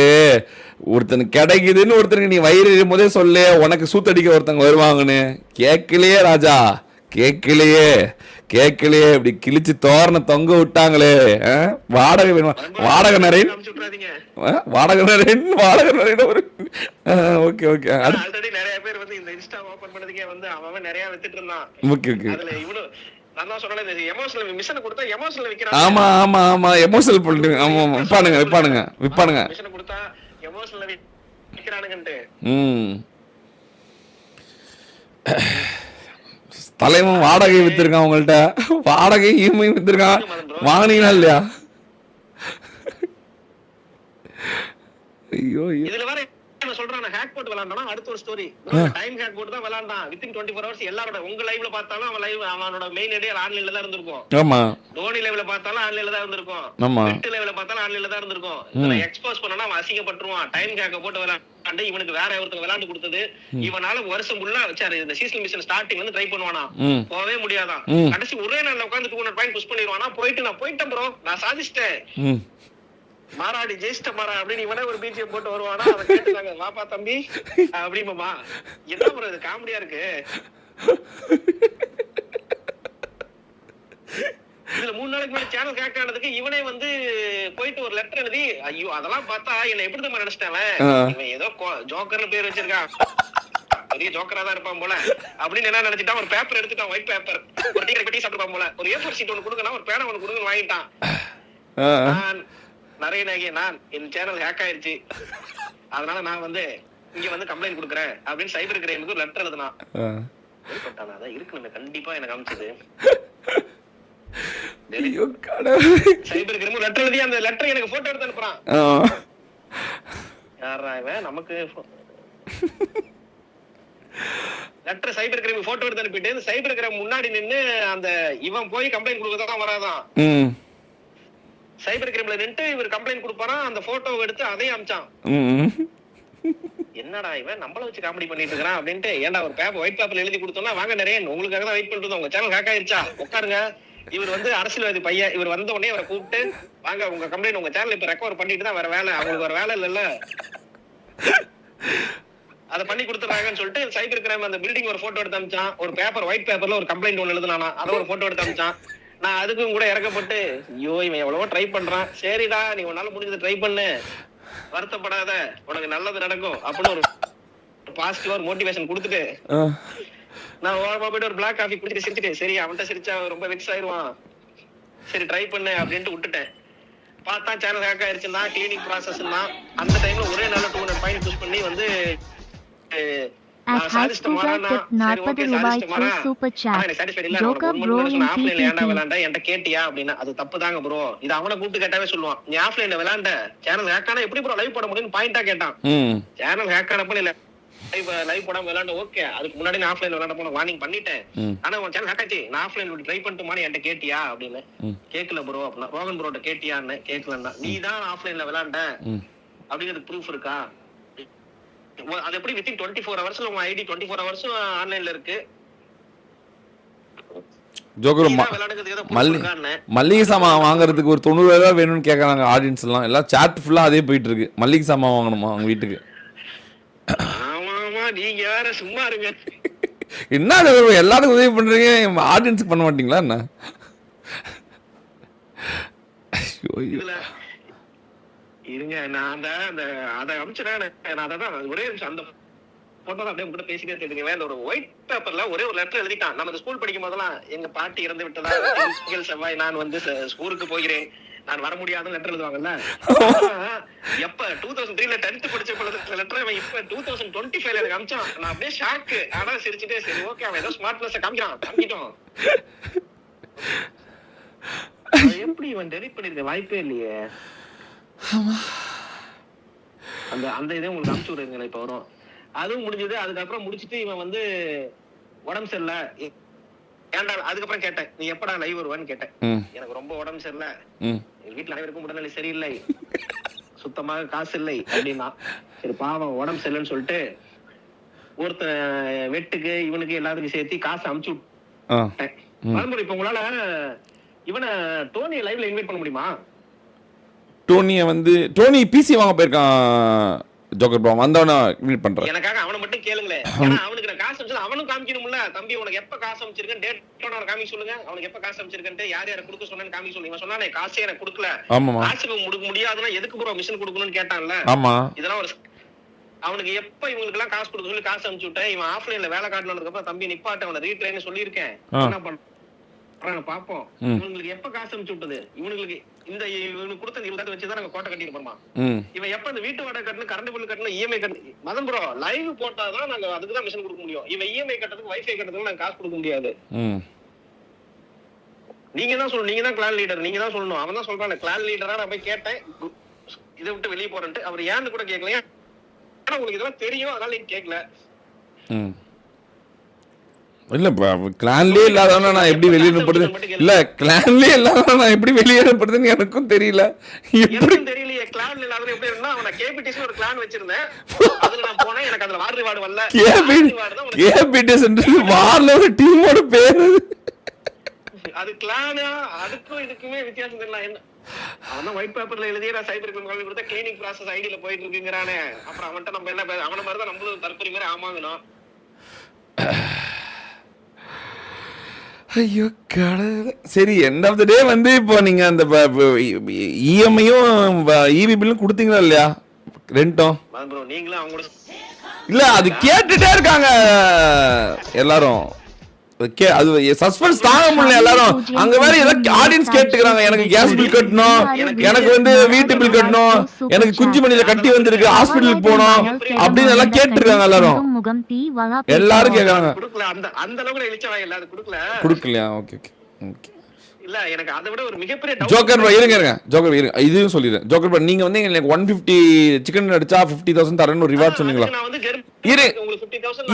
ஒருத்தனுக்கு கிடைக்குதுன்னு ஒருத்தனுக்கு நீ வயிறு போதே சொல்லு, உனக்கு சூத்தடிக்க ஒருத்தங்க வருவாங்கன்னு. கேட்கலையே ராஜா, கேட்கலையே இப்படி கிழிச்சு தோரண தொங்க விட்டாங்களே. வாடகை வேணுமா? வாடகை நிறைய ஒரு ஓகே
ஆல்ரெடி நிறைய பேர் வந்து இந்த இன்ஸ்டா ஓபன் பண்ணதுக்கே வந்து அவன் நிறைய வித்துட்டு இருந்தான்.
ஓகே
அதுல இவ்வளவு நான் தான் சொன்னேன், இந்த எமோஷனல் மிஷன் கொடுத்தா எமோஷனல் விக்கிறாங்க.
ஆமா எமோஷனல் பண்ணிட்டு ஆமா விப்பானுங்க
மிஷன் கொடுத்தா எமோஷனல் விக்கிறானுங்கன்ட்டு.
தலைவன் வாடகை வித்திருக்கான் உங்கள்கிட்ட, வாடகை இஎம்ஐ வித்திருக்கான், வாங்கினீங்களா இல்லையா? ஐயோ
இதுல வேற என்ன சொல்றான், ஹேக் போட்டு விளையாண்டானா அடுத்த ஒரு ஸ்டோரி. டைம் ஹேக் போட்டு தான் விளையாண்டான். வித்தின் 24 hours எல்லாரோட உங்க லைவ்ல பார்த்தாலும் அவன் லைவ் அவனோட மெயின் ஐடியா ஆன்லைன்ல தான் இருந்திருக்கும்.
ஆமா.
தோனி லைவ்ல பார்த்தாலும் ஆன்லைன்ல தான் இருந்திருக்கும்.
ஆமா.
நெட் லைவ்ல பார்த்தாலும் ஆன்லைன்ல தான் இருந்திருக்கும். இவனை எக்ஸ்போஸ் பண்ணனா அவன் அசிங்கப்பட்டுருவான். டைம் ஹேக்க போட்டு விளையாண்டு இவனுக்கு வேற ஒருத்தங்க விளையாண்டு கொடுத்தது இவனால வருஷம் ஃபுல்லா வச்சாரு. இந்த சீசன் மிஷன் ஸ்டார்டிங் வந்து ட்ரை பண்ணுவானா, போவே முடியாதான். கடைசி ஒரே நாள்ல உட்கார்ந்து 200 பாயிண்ட் புஷ் பண்ணிடுவானா. நான் போயிட்டேன் ப்ரோ, நான் சாதிச்சிட்டேன், மாறாடி ஜெயிச்சிட்ட மாறா அப்படின்னு இவனே ஒரு பிஜிஎம் போட்டு வருவானா. அதை கேட்டுட்டாங்க, வாப்பா தம்பி அப்படிமாமா. என்ன ப்ரோ இது காமெடியா இருக்கு. இதுல 3 நாளைக்கு முன்னாடி சேனல் ஹேக் ஆனதுக்கு இவனே வந்து போயிட்டு ஒரு லெட்டர் எழுதி, ஐயோ அதெல்லாம் பார்த்தா என்ன எப்படி தான் நினைச்சிட்டேன், இவன் ஏதோ ஜோக்கர்னு பேர் வச்சிருக்கான், பெரிய ஜோக்கரா தான் இருப்பான் போல அப்படின்னு என்ன நினைச்சிட்டான். ஒரு பேப்பர் எடுத்துட்டான், ஒயிட் பேப்பர், ஒரு டீ கட்டி சாப்பிட்டுப்பான் போல. ஒரு A4 ஷீட் ஒன்று கொடுக்கணும், ஒரு பேனா ஒன்று கொடுக்கணும் வாங்கிட்டான். நிறைய நான் என் சேனல் ஹேக் ஆயிருச்சு, அதனால நான் வந்து இங்க வந்து கம்ப்ளைண்ட் கொடுக்குறேன் அப்படின்னு சைபர் கிரைமுக்கு ஒரு லெட்டர் எழுதுனா. அதான் இருக்கு கண்டிப்பா எனக்கு அமைச்சது. சைபர் கிரைம் லெட்டர் எழுதி அந்த லெட்டர் எனக்கு போட்டோ எடுத்து அனுப்புறான். யாரா இவன் நமக்கு லெட்டர் சைபர் கிரைம் போட்டோ எடுத்து அனுப்பிட்டு சைபர் கிரைம் முன்னாடி நின்னு அந்த இவன் போய் கம்ப்ளைண்ட் கொடுக்கறதான் வராதான். சைபர் கிரைம்ல நின்று இவர் கம்ப்ளைண்ட் கொடுப்பாராம். அந்த போட்டோ எடுத்து அதையும் அமிச்சான். என்னடா இவன் நம்மள வச்சு காமெடி பண்ணிட்டு இருக்கான் அப்படின்ட்டு, ஏன்டா ஒரு பேப்பர் ஒயிட் பேப்பர்ல எழுதி கொடுத்தோம்னா, வாங்க நிறைய உங்களுக்காக தான் வெயிட் பண்ணிட்டு உங்க சேனல் ஹேக் ஆயிருச்சா உட்காருங்க. இவர் வந்து அரசியல்வாதி பையன், இவர் வந்த உடனே அவரை கூப்பிட்டு, வாங்க உங்க கம்ப்ளைண்ட் உங்க சேனல் இப்ப ரெக்கவர் பண்ணிட்டு தான் வேற வேலை, அவங்களுக்கு வேற வேலை இல்லல்ல, அதை பண்ணி கொடுத்துறாங்கன்னு சொல்லிட்டு சைபர் கிரைம் அந்த பில்டிங் ஒரு போட்டோ எடுத்து அமிச்சான். ஒரு பேப்பர் ஒயிட் பேப்பர்ல ஒரு கம்ப்ளைண்ட் ஒண்ணு எழுதுனானா, அதை ஒரு போட்டோ எடுத்து அமிச்சான். நான் அதுக்கும் கூட இறக்கப்பட்டு, ஐயோ இவன் எவ்வளவோ ட்ரை பண்றான், சரிடா நீ உன்னால முடிஞ்சதை ட்ரை பண்ணு, வருத்தப்படாத, உனக்கு நல்லது நடக்கும் அப்படின்னு ஒரு பாசிட்டிவா ஒரு மோட்டிவேஷன் கொடுத்துட்டு நான் ஓரமா போயிட்டு ஒரு பிளாக் காஃபி குடிச்சிட்டு சிரிச்சுட்டு, சரி அவன்கிட்ட சிரிச்சா ரொம்ப வெக்ஸ் ஆயிடுவான், சரி ட்ரை பண்ணு அப்படின்ட்டு விட்டுட்டேன். பார்த்தா சேனல் ஹேக் ஆயிருச்சுன்னா கிளீனிங் ப்ராசஸ் தான். அந்த டைம்ல ஒரே நாள்ல 200 பாயிண்ட் புஷ் பண்ணி வந்து கேட்டியா அப்படின்னா அது தப்புதாங்க ப்ரோ. இது அவனை கூப்பிட்டு கேட்டாவே சொல்லுவான், நீ ஆஃப்லைன்ல விளையாண்ட சேனல் ஹேக் ஆனா எப்படி ப்ரோ லைவ் போட முடியும்னு பாயிண்டா கேட்டான். சேனல் ஹேக் ஆனப்ப இல்ல லைவ் போடாம விளையாண்ட, ஓகே அதுக்கு முன்னாடி நான் ஆஃப்லைன்ல விளையாட போன வார்னிங் பண்ணிட்டேன், ஆனா உன் சேனல் ஹேக் ஆச்சு, நான் ஆஃப்லைன்ல ட்ரை பண்ணிட்டுமான்னு என்கிட்ட கேட்டியா அப்படின்னு. கேட்கல ப்ரோ அப்படின்னா. ரோகன் ப்ரோட்ட கேட்டியான்னு. கேட்கலன்னா. நீ தான் ஆஃப்லைன்ல விளையாண்ட அப்படிங்கிறது ப்ரூஃப் இருக்கா? அது எப்படி வித்தின் 24 ஹவர்ஸ்ல உங்க ஐடி 24 ஹவர்ஸும் ஆன்லைன்ல இருக்கு.
மல்லிகை சாமான் வாங்குறதுக்கு ஒரு 90,000 வேணும்னு கேக்குறாங்க ஆடியன்ஸ் எல்லாம். எல்லாம் சாட் ஃபுல்லா அதே போயிட்டு இருக்கு. மல்லிகை சாமான் வாங்கணுமா அவங்க வீட்டுக்கு?
ஆமா நீங்க வேற சும்மா இருங்க.
என்ன எல்லாத்துக்கும் உதவி பண்றீங்க, ஆடியன்ஸுக்கு பண்ண மாட்டீங்களா என்ன?
இருங்க நான் அதை அமிச்சுறேன். நான் அதான் ஒரே அந்த போட்டோ அப்படியே கூட பேசிட்டே தெரியுங்க. அந்த ஒரு ஒயிட் பேப்பர்ல ஒரே ஒரு லெட்டர் எழுதிட்டான். நம்ம ஸ்கூல் படிக்கும் போதெல்லாம் எங்க பாட்டி இறந்து விட்டதா, செவ்வாய் நான் வந்து ஸ்கூலுக்கு போகிறேன், நான் வர முடியாத லெட்டர் எழுதுவாங்கல்ல. எப்ப 2003ல 10th படிச்ச பொழுது லெட்டர் இப்ப 2025ல எனக்கு அமிச்சான். நான் அப்படியே ஷாக்கு. ஆனா சிரிச்சுட்டே சரி ஓகே அவன் ஏதோ ஸ்மார்ட்னஸ் காமிக்கிட்டோம். எப்படி இவன் டெலிட் பண்ணிருக்க வாய்ப்பே இல்லையே. அந்த அந்த இதே உங்களுக்கு அனுப்பிச்சு விடுறீங்களா இப்ப வரும். அதுவும் முடிஞ்சது. அதுக்கப்புறம் முடிச்சுட்டு இவன் வந்து உடம்பு சரியில்லை ஏன்டா. அதுக்கப்புறம் கேட்டேன், நீ எப்படா லைவ் வருவான்னு கேட்டேன். எனக்கு ரொம்ப உடம்பு சரியில்லை, எங்க வீட்டுல அனைவருக்கும் உடல்நிலை சரியில்லை, சுத்தமாக காசு இல்லை அப்படின்னா. சரி பாவம் உடம்பு சரியில்லைன்னு சொல்லிட்டு ஒருத்த வெட்டுக்கு இவனுக்கு எல்லாத்துக்கும் சேர்த்து காசு அனுப்பிச்சு விட்டேன். மறுமுறை இப்ப உங்களால இவனை டோனியை லைவ்ல இன்வைட் பண்ண முடியுமா?
டோனியை வந்து டோனி பிசி வாங்க போயிருக்கான். ஜோக்கர் ப்ரோ வந்தவன மீட் பண்றேன்.
எனக்காக அவனை மட்டும் கேளுங்களே. ஏன்னா அவனுக்கு நான் காசு அனுப்பிச்சது அவனும் காமிக்கணும்ல. தம்பி உனக்கு எப்ப காசு அனுப்பிச்சிருக்கேன் டேட்டோட அவனை காமிக்க சொல்லுங்க. அவனுக்கு எப்ப காசு அனுப்பிச்சிருக்கேன் யார் யாரை கொடுக்க சொன்னேன்னு காமிக்க சொல்லுங்க. இவன் சொன்னானே காசே எனக்கு கொடுக்கல, காசு கொடுக்க முடியாதுன்னா எதுக்கு ப்ரோ மிஷின் கொடுக்கணும்னு கேட்டான்ல. ஆமா இதெல்லாம் ஒரு அவனுக்கு எப்ப இவங்களுக்கு எல்லாம் காசு கொடுக்க சொல்லி காசு அனுப்பிச்சு விட்டேன். இவன் ஆஃப்லைன்ல வேலை காட்டணும்னு அப்புறம் தம்பி நிப்பாட்ட அவனை ரீட்ரைன்னு சொல்லியிருக்கேன். என்ன பண்ண பாப்போம் இவங்களுக்கு எப்ப காசு அனுப்பிச்சு விட்டது இவங்களுக்கு இவனுக்கு கொடுத்த 20,000 வச்சுதான் நாங்க கோட்டை கட்டிருப்போமா இவன் எப்ப இந்த வீட்டு வாடகை கட்டணும் கரண்ட் பில் கட்டணும் இஎம்ஐ கட்டணும் மதன் ப்ரோ லைவ் போட்டாதான் நாங்க அதுக்குதான் மிஷின் கொடுக்க முடியும் இவன் இஎம்ஐ கட்டறதுக்கு வைஃபை கட்டறதுக்கு நாங்க காசு கொடுக்க முடியாது நீங்க தான் சொல்லணும் நீங்க தான் கிளான் லீடர் நீங்க தான் சொல்லணும் அவன் தான் சொல்றான் கிளான் லீடரா நான் போய் கேட்டேன் இதை விட்டு வெளியே போறேன்ட்டு அவர் ஏன்னு கூட கேட்கலையா ஆனா உங்களுக்கு இதெல்லாம் தெரியும் அதனால நீங்க கேட்கல
இல்ல கிளான்லயே இல்லாதவனா நான் எப்படி வெளியேறப்படுது இல்ல கிளான்லயே இல்லாதவனா நான் எப்படி வெளியேறப்படுதுன்னு எனக்கும் தெரியல எப்படி
தெரியலையே கிளான்ல இல்லாதவன் எப்படி இருந்தா அவன கேபிடிஸ் ஒரு கிளான் வச்சிருந்தேன் அதுல நான் போனேன் எனக்கு அதுல வார் ரிவார்ட் வரல
கேபிடிஸ் வார்ல ஒரு டீமோட பேரு
அது கிளானா அதுக்கும் இதுக்குமே வித்தியாசம் தெரியல என்ன அவன் ஒயிட் பேப்பர்ல எழுதிய சைபர் கிரைம் கொடுத்தா கிளீனிங் ப்ராசஸ் ஐடியில போயிட்டு இருக்குங்கிறானே அப்புறம் அவன்கிட்ட நம்ம என்ன அவன மாதிரி தான் நம்மளும் தற்கொலை மாதிரி ஆமாங்கணும்
ஐயோ கடவுளே சரி எண்ட் ஆஃப் த டே வந்து இப்போ நீங்க அந்த இஎம்ஐயும் இபி பில்லும் கொடுத்தீங்களா இல்லையா ரெண்டும்
நீங்களும் அவங்க
இல்ல அது கேட்டுட்டே இருக்காங்க எல்லாரும் அது சஸ்பென்ஸ் தாங்க முடியல எல்லாரும் அங்க வேற ஏதோ ஆடியன்ஸ் கேட்டுக்கிறாங்க எனக்கு கேஸ் பில் கட்டணும் எனக்கு வந்து வீட்டு பில் கட்டணும் எனக்கு குஞ்சு மணியில கட்டி வந்திருக்கு ஹாஸ்பிட்டலுக்கு போகணும் அப்படின்னு எல்லாம் கேட்டுருக்காங்க எல்லாரும் கேக்குறாங்க
அந்த அளவுக்கு இழிச்சவா எல்லாரும்
கொடுக்கலையா ஓகே ஓகே ஓகே
இல்ல எனக்கு அதை விட ஒரு மிகப்பெரிய
ஜோக்கர் இருங்க ஜோக்கர் இருங்க இதையும் சொல்லிடுறேன் ஜோக்கர் நீங்க வந்து எனக்கு 150 சிக்கன் அடிச்சா 50,000 தரேன்னு ஒரு ரிவார்ட் சொன்னீங்களா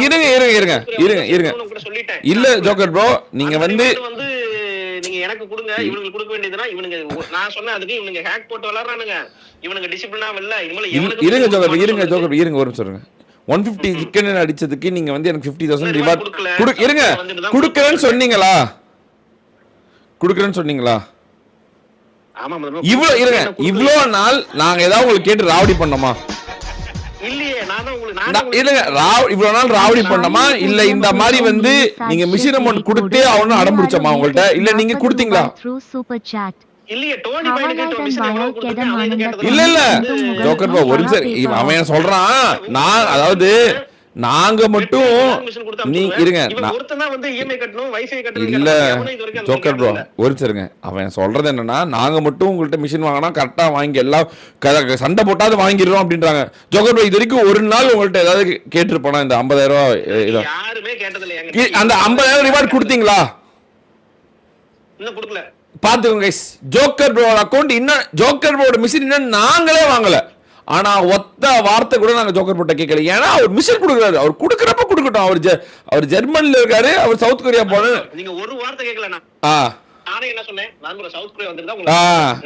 இருங்க இல்ல ஜோக்கர் ப்ரோ நீங்க வந்து
நீங்க எனக்கு கொடுங்க இவங்களுக்கு கொடுக்க வேண்டியதுனா இவனுங்க நான் சொன்ன அதுக்கு இவனுங்க ஹேக் போட்டு விளையாடுறானுங்க இவனுங்க டிசிப்ளினா இல்ல
இருங்க ஜோக்கர் இருங்க ஒரு நிமிஷம் இருங்க 150 சிக்கன் அடிச்சதுக்கு நீங்க வந்து எனக்கு 50,000 ரிவார்ட் இருங்க கொடுக்கறேன்னு சொன்னீங்களா குடுக்குறேன்னு சொன்னீங்களா இவ்ளோ நாள் நாங்க ஏதாவது உங்களுக்கு கேட்டு ராவடி பண்ணோமா இல்லங்க இவ்வளவு நாள் ராவடி பண்ணோமா இல்ல இந்த மாதிரி வந்து நீங்க மிஷின் அமௌண்ட் கொடுத்தே அவனும் அடம்பிடிச்சோமா உங்கள்ட்ட இல்ல நீங்க கொடுத்தீங்களா இல்ல இல்ல ஜோக்கர் ப்ரோ ஒரு நிமிஷம் அவன் சொல்றான் நான் அதாவது நாங்க மட்டும் நீங்க இருங்க இல்ல ஜோக்கர் ப்ரோ ஒரு சரிங்க அவன் சொல்றது என்னன்னா நாங்க மட்டும் உங்கள்ட்ட மிஷின் வாங்கினா கரெக்டா வாங்கி எல்லாம் சண்டை போட்டாது வாங்கிடுறோம் அப்படின்றாங்க ஜோக்கர் ப்ரோ இது வரைக்கும் ஒரு நாள் உங்கள்ட்ட ஏதாவது கேட்டிருப்பானா இந்த 50,000 அந்த 50,000 ரிவார்ட் கொடுத்தீங்களா பாத்துக்கோங்க ஜோக்கர் ப்ரோ அக்கௌண்ட் இன்னும் ஜோக்கர் ப்ரோட மிஷின் இன்னும் நாங்களே வாங்கல ஆனா ஒத்த வார்த்தை கூட நாங்க ஜோக்கர் போட்ட கேட்கல ஏன்னா அவர் மிஷன் கொடுக்குறாரு அவர் கொடுக்கறப்ப கொடுக்கட்டும் அவர் ஜெர்மன்ல இருக்காரு அவர் சவுத் கொரியா போன
நீங்க ஒரு வார்த்தை கேட்கல நானே என்ன சொன்னேன் நான் சவுத் கொரியா வந்திருந்தா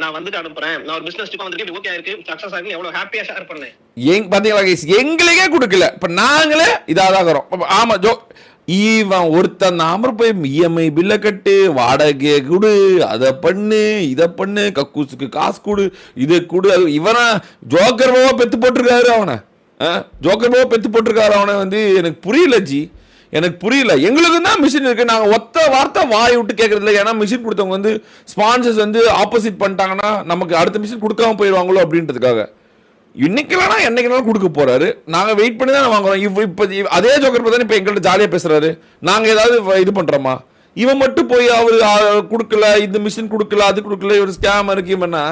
நான் வந்துட்டு அனுப்புறேன் நான் ஒரு பிசினஸ் டிப் வந்திருக்கேன் ஓகே இருக்கு சக்சஸ் ஆகி எவ்வளவு ஹாப்பியா ஷேர் பண்ணேன்
பாத்தீங்களா கைஸ் எங்களுக்கே கொடுக்கல இப்ப நாங்களே இதாதாகிறோம் ஆமா இவன் ஒருத்தன் நாம போய் இஎம்ஐ பில்ல கட்டு வாடகை கொடு அதை பண்ணு இதை பண்ணு கக்கூசுக்கு காசு கொடு இதை கொடு இவனை ஜோக்கர் பாவா பெத்து போட்டிருக்காரு அவனை அவனை வந்து எனக்கு புரியல எனக்கு புரியல எங்களுக்கு தான் மிஷின் இருக்கு நாங்க ஒத்த வார்த்தை வாய் விட்டு கேட்கறது இல்லை ஏன்னா மிஷின் கொடுத்தவங்க வந்து ஸ்பான்சர்ஸ் வந்து ஆப்போசிட் பண்ணிட்டாங்கன்னா நமக்கு அடுத்த மிஷின் கொடுக்காம போயிடுவாங்களோ அப்படின்றதுக்காக இன்னைக்கு இல்லைனா என்னைக்குனாலும் கொடுக்க போறாரு நாங்க வெயிட் பண்ணி தான் வாங்குறோம் இப்ப அதே ஜோக்கர் தான் இப்ப எங்கள்கிட்ட ஜாலியா பேசுறாரு நாங்க ஏதாவது இது பண்றோமா இவன் மட்டும் போய் அவரு கொடுக்கல இந்த மிஷின் கொடுக்கல அது கொடுக்கல இவர் ஸ்கேம் இருக்குன்னா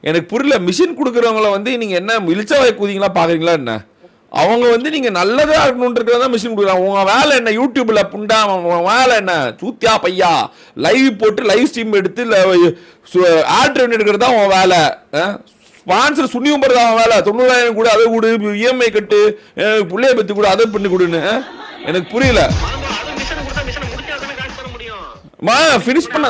எனக்கு புரியல மிஷின் கொடுக்குறவங்கள வந்து நீங்க என்ன இழிச்சவாய் கூதிங்களா பாக்குறீங்களா என்ன அவங்க வந்து நீங்க நல்லதா இருக்கணும்ன்றதுதான் மிஷின் கொடுக்குறாங்க உங்க வேலை என்ன யூடியூப்ல புண்டா வேலை என்ன சூத்தியா பையா லைவ் போட்டு லைவ் ஸ்ட்ரீம் எடுத்து ஆட் ரெவன்யூ எடுக்கிறதா உன் வேலை ஸ்பான்சர் சுண்ணியும் போறது அவன் வேலை 90,000 கூட அதை கொடு இஎம்ஐ கட்டு புள்ளைய பத்தி கூட அதை பண்ணி கொடுன்னு எனக்கு புரியல ஃபினிஷ் பண்ண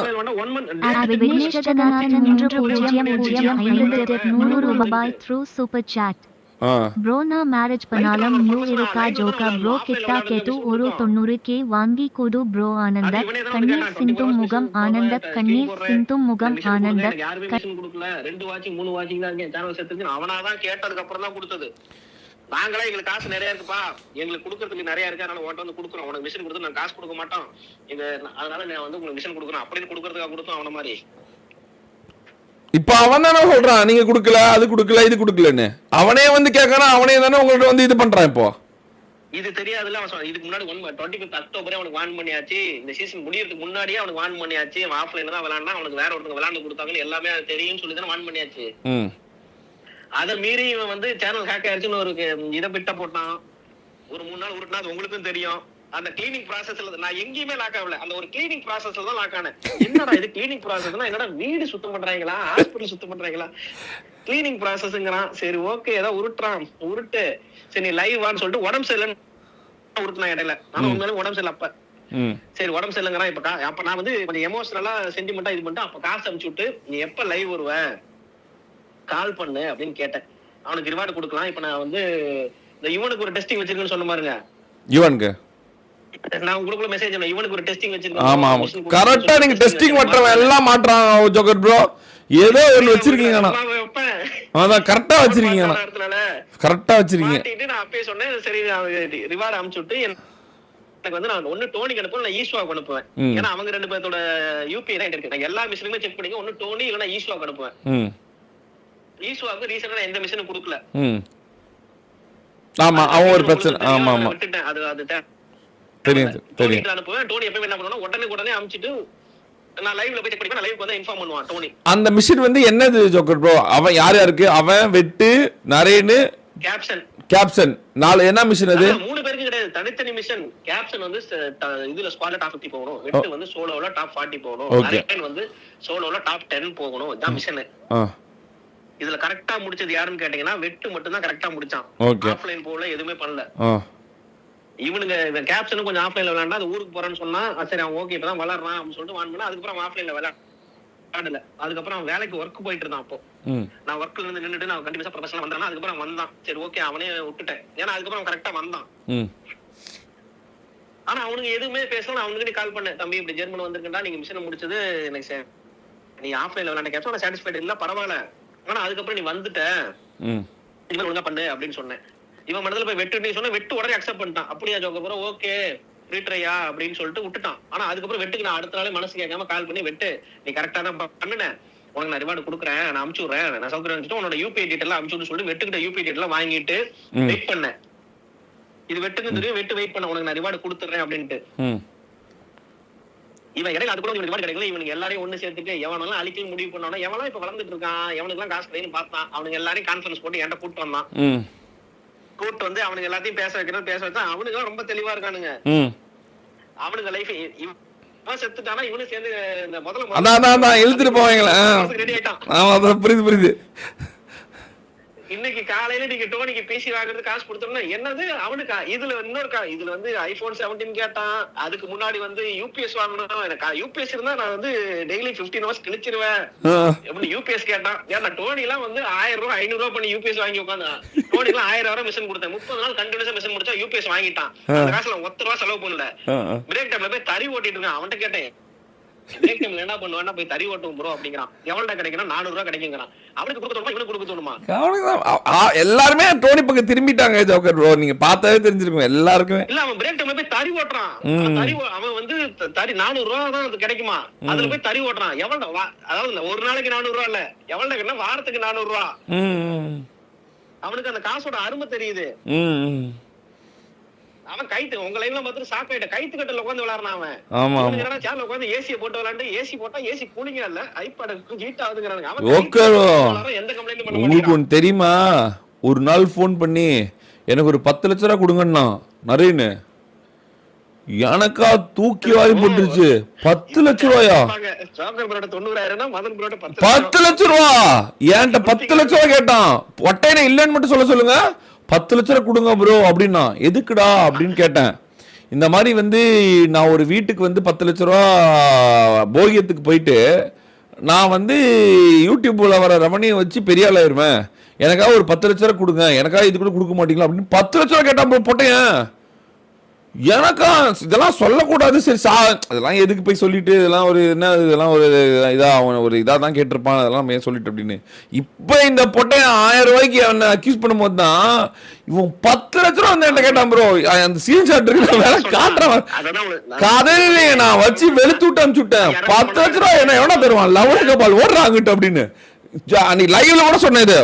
ப்ரோனா மேரேஜ் பண்ணாலும் யூ இருக்கா ஜோக்கா ப்ரோ கிட்டா கேட்டு ஒரு 90K வாங்கி கொடு ப்ரோ ஆனந்த கண்ணீர் சிந்தும் முகம் ஆனந்த கண்ணீர் சிந்தும் முகம் ஆனந்த
கொடுக்கல 2 வாட்சிங் 3 வாட்சிங் தான் இருக்கேன் சேனல் சேர்த்து அவனாதான் கேட்டதுக்கு அப்புறம் தான் கொடுத்தது நாங்களே எங்களுக்கு காசு நிறைய இருக்குப்பா எங்களுக்கு கொடுக்கறதுக்கு நிறைய இருக்கு அதனால உன்கிட்ட வந்து கொடுக்குறோம் உனக்கு மிஷின் கொடுத்து நான் காசு கொடுக்க மாட்டோம் அதனால நான் வந்து உங்களுக்கு மிஷின் கொடுக்குறேன் அப்படின்னு கொடுக்கறதுக்காக கொடுத்தோம் அவன மாதிரி
இப்ப அவன் தானே சொல்றான் நீங்க குடுக்கல அது குடுக்கல இது குடுக்கலன்னு அவனே வந்து கேட்கறான் அவனே தானே உங்கள்ட்ட வந்து இது பண்றான் இப்போ
இது தெரியாதுல்ல அவன் சொன்ன. இதுக்கு முன்னாடி 25 அக்டோபரே அவனுக்கு வார்ன் பண்ணியாச்சு. இந்த சீசன் முடியறதுக்கு முன்னாடியே அவனுக்கு வார்ன் பண்ணியாச்சு. அவன் ஆஃப்லைன்ல தான் விளையாடுனா, அவனுக்கு வேற ஒருத்தங்க விளையாண்டு கொடுத்தாங்க எல்லாமே அது தெரியும்னு சொல்லி தான் வார்ன் பண்ணியாச்சு. அதை மீறி இவன் வந்து சேனல் ஹேக் ஆயிடுச்சுன்னு ஒரு இதை பிட்ட போட்டான். ஒரு 3 நாள் உருட்டினா அது உங்களுக்கும் தெரியும். அந்த கிளீனிங் ப்ராசஸ்ல நான் எங்கேயுமே லாக் ஆகல. அந்த ஒரு கிளீனிங் ப்ராசஸ்ல தான் லாக் ஆனேன். என்னடா இது கிளீனிங் ப்ராசஸ்னா என்னடா வீடு சுத்தம் பண்றாங்களா, ஹாஸ்பிட்டல் சுத்தம் பண்றாங்களா, கிளீனிங் ப்ராசஸ்ங்கிறான். சரி ஓகே ஏதோ உருட்டுறான், உருட்டு சரி நீ லைவ் வான்னு சொல்லிட்டு உடம்பு சரியில்லைன்னு உருட்டுனா இடையில. ஆனா உண்மையில உடம்பு சரியில்லை. அப்ப சரி உடம்பு சரியில்லைங்கிறான். இப்ப அப்ப நான் வந்து கொஞ்சம் எமோஷனலா சென்டிமெண்டா இது பண்ணிட்டு அப்ப காசு அனுப்பிச்சு விட்டு நீ எப்ப லைவ் வருவ கால் பண்ணு அப்படின்னு கேட்டேன். அவனுக்கு ரிவார்டு கொடுக்கலாம். இப்ப நான் வந்து இந்த இவனுக்கு ஒரு டெஸ்டிங் வச்சிருக்கேன்னு சொன்ன பாருங்க.
இவனுக்கு
நான் உங்களுக்கு மெசேஜ் பண்ணேன். இவனுக்கு ஒரு டெஸ்டிங் வச்சிருக்கேன்.
ஆமா ஆமா கரெக்ட்டா நீங்க டெஸ்டிங் பண்றவன் எல்லாம் மாட்றான் ஜோக்கர் ப்ரோ. ஏதோ ஒன்னு வச்சிருக்கீங்க. அதான் கரெக்ட்டா வச்சிருக்கீங்க. கரெக்ட்டா வச்சிருக்கீங்க.
நான் அப்பவே சொன்னேன் சரி ரிவார்டு அனுப்பிச்சு விட்டு எனக்கு வந்து நான் ஒன்னு டோனிக்கு அனுப்புவேன், நான் ஈஸ்வாக்கு அனுப்புவேன். ஏன்னா அவங்க 2 பேரோட யூபிஐ தான் இருக்கு. நான் எல்லா மிஷினுமே செக் பண்ணிக்க ஒன்னு டோனி இல்லனா ஈஸ்வாக்கு அனுப்புவேன். ஈஸ்வாக்கு ரீசெண்டா எந்த மிஷினும் கொடுக்கல.
ஆமா அவன் ஒரு பிரச்சனை. ஆமா ஆமா
விட்டுட்டேன். அது
தெரியும் தெரியும்.
அனுப்புவேன். டோனி எப்பவும் என்ன பண்ணுவானா உடனே அனுப்பிச்சிட்டு நான் லைவ்ல போய் செக் பண்ணிப்பேன். நான் லைவ்க்கு வந்து இன்ஃபார்ம் பண்ணுவான் டோனி.
அந்த மிஷின் வந்து என்னது ஜோக்கர் ப்ரோ? அவன் யார் யாருக்கு? அவன் வெட்டு நரேனு கேப்சன் 4 என்ன மிஷன் அது?
3 பேருக்கு கிடையாது, தனித்தனி மிஷன். கேப்சன் வந்து இதுல ஸ்குவாட்ல டாப் 50 போகணும். வெட்டு வந்து சோலோல டாப் 40 போகணும். நரேன் வந்து சோலோல டாப் 10 போகணும். இதான் மிஷன். இதுல கரெக்ட்டா முடிச்சது யாருன்னு கேட்டீங்கன்னா வெட்டு மட்டும் தான் கரெக்ட்டா முடிச்சான். ஆஃப்லைன் போல எதுவுமே பண்ணல. இவனுங்க கேப்சனும் கொஞ்சம் ஆஃப்லைன்ல விளையாண்டா அது ஊருக்கு போறேன்னு சொன்னா சரி அவன் ஓகே இப்பதான் வளர்றான் அப்படின்னு சொல்லிட்டு வான் பண்ணா. அதுக்கப்புறம் அவன் ஆஃப்லைன்ல விளையாடல. அதுக்கப்புறம் அவன் வேலைக்கு ஒர்க் போயிட்டு இருந்தான். அப்போ நான் ஒர்க்ல இருந்து நின்றுட்டு நான் கண்டிப்பா ப்ரொஃபஷனலா வந்தானா. அதுக்கப்புறம் வந்தான். சரி ஓகே அவனே விட்டுட்டேன். ஏன்னா அதுக்கப்புறம் அவன் கரெக்டா வந்தான். ஆனா அவனுக்கு எதுவுமே பேசல. நான் அவனுக்கு கால் பண்ணேன், தம்பி இப்படி ஜெர்மன் வந்திருக்கா, நீங்க மிஷன் முடிச்சது எனக்கு நீ ஆஃப்லைன்ல விளையாண்ட கேப்சன் நான் சாட்டிஸ்ஃபைட் இல்ல பரவாயில்ல. ஆனா அதுக்கப்புறம் நீ வந்துட்ட இவன் ஒழுங்கா பண்ணு அப்படின்னு சொன்னேன். இவன் மனதில் போய் வெட்டு நீ சொன்ன வெட்டு உடனே அக்செப்ட் பண்ணிட்டான். அப்படியா ஜோக்கப்புறம் ஓகே ரீட்ரையா அப்படின்னு சொல்லிட்டு விட்டுட்டான். ஆனா அதுக்கப்புறம் வெட்டுக்கு நான் அடுத்த நாளே மனசு கேட்காம கால் பண்ணி வெட்டு நீ கரெக்டா தான் பண்ணுனேன், உனக்கு நான் ரிவார்டு கொடுக்குறேன், நான் அனுப்பிச்சு விடுறேன், நான் சௌகரியம் வச்சுட்டு உன்னோட யூபிஐ டீட்டெயில் அனுப்பிச்சு விட்டு சொல்லிட்டு வெட்டுக்கிட்ட யூபிஐ டீட்டெயில் வாங்கிட்டு வெயிட் பண்ணேன். இது வெட்டுக்கு தெரியும், வெட்டு வெயிட் பண்ண உனக்கு நான் ரிவார்டு கொடுத்துறேன் அப்படின்ட்டு. இவன் இடையில அது கூட ரிவார்டு கிடைக்கல. இவனுக்கு எல்லாரையும் ஒண்ணு சேர்த்துட்டு எவனெல்லாம் அழிக்க முடிவு பண்ணவனா எவனா இப்ப வளர்ந்துட்டு இருக்கான், எவனுக்கு எல்லாம் காசு கிடைக்குன்னு பார்த்தான். அவனுக்கு எல்லாரையும் கான்ஃபரன்ஸ் போட்டு என்கிட்ட கூப்பிட்டு வந்தான். கூப்பிட்டு வந்து அவனுக்கு எல்லாத்தையும் பேச வைக்கிறது பேச வச்சா அவனுக்கு எல்லாம் ரொம்ப தெளிவா இருக்கானுங்க. அவனுக்கு லைஃப் இவன் செத்துட்டானா இவனு சேர்ந்து இந்த முதல்ல
எழுத்துட்டு போவாங்களா
ரெடி ஆயிட்டான்.
புரியுது.
இன்னைக்கு காலையில நீங்க டோனிக்கு பேசி வாங்குறது காசு கொடுத்தோம்னா என்னது அவனுக்கு இதுல இன்னொரு இதுல வந்து ஐபோன் 17 கேட்டான். அதுக்கு முன்னாடி வந்து யூபிஎஸ் வாங்கணும். எனக்கு யூபிஎஸ் இருந்தா நான் வந்து டெய்லி 15 hours கிழிச்சிருவேன். எப்படி யூபிஎஸ் கேட்டான். ஏன்னா டோனி எல்லாம் வந்து 1000 ரூபாய் 500 ரூபாய் பண்ணி யூபிஎஸ் வாங்கி உட்காந்து டோனி எல்லாம் 1000 ரூபாய் மிஷன் கொடுத்தேன். 30 நாள் கண்டினியூஸா மிஷன் முடிச்சா யூபிஎஸ் வாங்கிட்டான். அந்த காசுல 1 ரூபாய் செலவு பண்ணல. பிரேக் டைம்ல போய் தறி ஓட்டிட்டு இருக்கான். அவன்கிட்ட கேட்டேன் பிரேக் டைம்ல என்ன பண்ணுவான்னா போய் தறி ஓட்டும் ப்ரோ அப்படிங்கிறான். எவ்வளவு கிடைக்கணும் 400 ரூபாய் கிடைக்குங்கிறான். அவனுக்கு கொடுக்க தோணுமா இவனுக்கு கொடுக்க தோணுமா?
எல்லாருமே டோனி பக்கம் திரும்பிட்டாங்க ஜோக்கர் ப்ரோ. நீங்க பார்த்தாவே தெரிஞ்சிருக்கும் எல்லாருக்குமே.
இல்ல அவன் பிரேக் டைம்ல போய் தறி ஓட்டுறான். அவன் வந்து தறி 400 ரூபாய் தான் அது கிடைக்குமா, அதுல போய் தறி ஓட்டுறான். எவ்வளவு அதாவது ஒரு நாளைக்கு 400 ரூபாய் இல்ல, எவ்வளவு வாரத்துக்கு 400 ரூபாய். அவனுக்கு அந்த காசோட அருமை தெரியுது. அவன் கைத்து உங்க லைன்ல பார்த்து சாப்பிட்ட கைத்து கட்டல உட்காந்து விளையாடுறான். அவன் சேர்ல உட்காந்து ஏசி போட்டு விளையாண்டு ஏசி போட்டா ஏசி கூலிங்க இல்ல ஐபாட் ஹீட் ஆகுதுங்கறாங்க. அவன் எந்த கம்ப்ளைண்ட் பண்ண
உங்களுக்கு ஒன்னு தெரியுமா? ஒரு நாள் போன் பண்ணி எனக்கு ஒரு 10 லட்சம் ரூபாய் கொடுங்கண்ணா நரேனு. எனக்கா தூக்கி வாரி போட்டுருச்சு. 10 லட்சம் ரூபாயா?
ஜோக்கர் ப்ரோட 90000 மதன் ப்ரோட
10 லட்சம் ரூபா. ஏன்ட்ட 10 லட்சம் ரூபாய் கேட்டான். ஒட்டையில இல்லன்னு மட்டும் சொல்லுங்க. 10 லட்சம் ரூபாய் கொடுங்க ப்ரோ அப்படின்னா. எதுக்குடா அப்படின்னு கேட்டேன். இந்த மாதிரி வந்து நான் ஒரு வீட்டுக்கு வந்து 10 லட்ச ரூபா போகியத்துக்கு போயிட்டு நான் வந்து யூடியூப்ல வர ரமணியை வச்சு பெரிய ஆளாயிருவேன், எனக்காக ஒரு 10 லட்ச ரூபா கொடுங்க, எனக்காக இது கூட கொடுக்க மாட்டீங்களா அப்படின்னு 10 லட்ச ரூபா கேட்டான் போட்டேன். எனக்கா இதெல்லாம் சொல்லக்கூடாது. சரி அதெல்லாம் எதுக்கு போய் சொல்லிட்டு இதெல்லாம் ஒரு என்ன இதெல்லாம் ஒரு இதாக தான் கேட்டிருப்பான் அதெல்லாம் ஏன் சொல்லிட்டு அப்படின்னு. இப்போ இந்த பொட்டையன் 1000 ரூபாய்க்கு அவனை அக்யூஸ் பண்ணும்போது தான் இவன் 10 லட்ச ரூபா வந்து என்கிட்ட கேட்டான் ப்ரோ. அந்த சீன் ஷாட் இருக்கு வேலை காட்டுறவன் கதையிலே நான் வச்சு வெளுத்து விட்டு அனுப்பிச்சுட்டேன். 10 லட்ச ரூபா என்ன எவனா தருவான் லவர கபால் ஓடுறாங்கிட்ட அப்படின்னு. நீ லைவ்ல கூட சொன்னது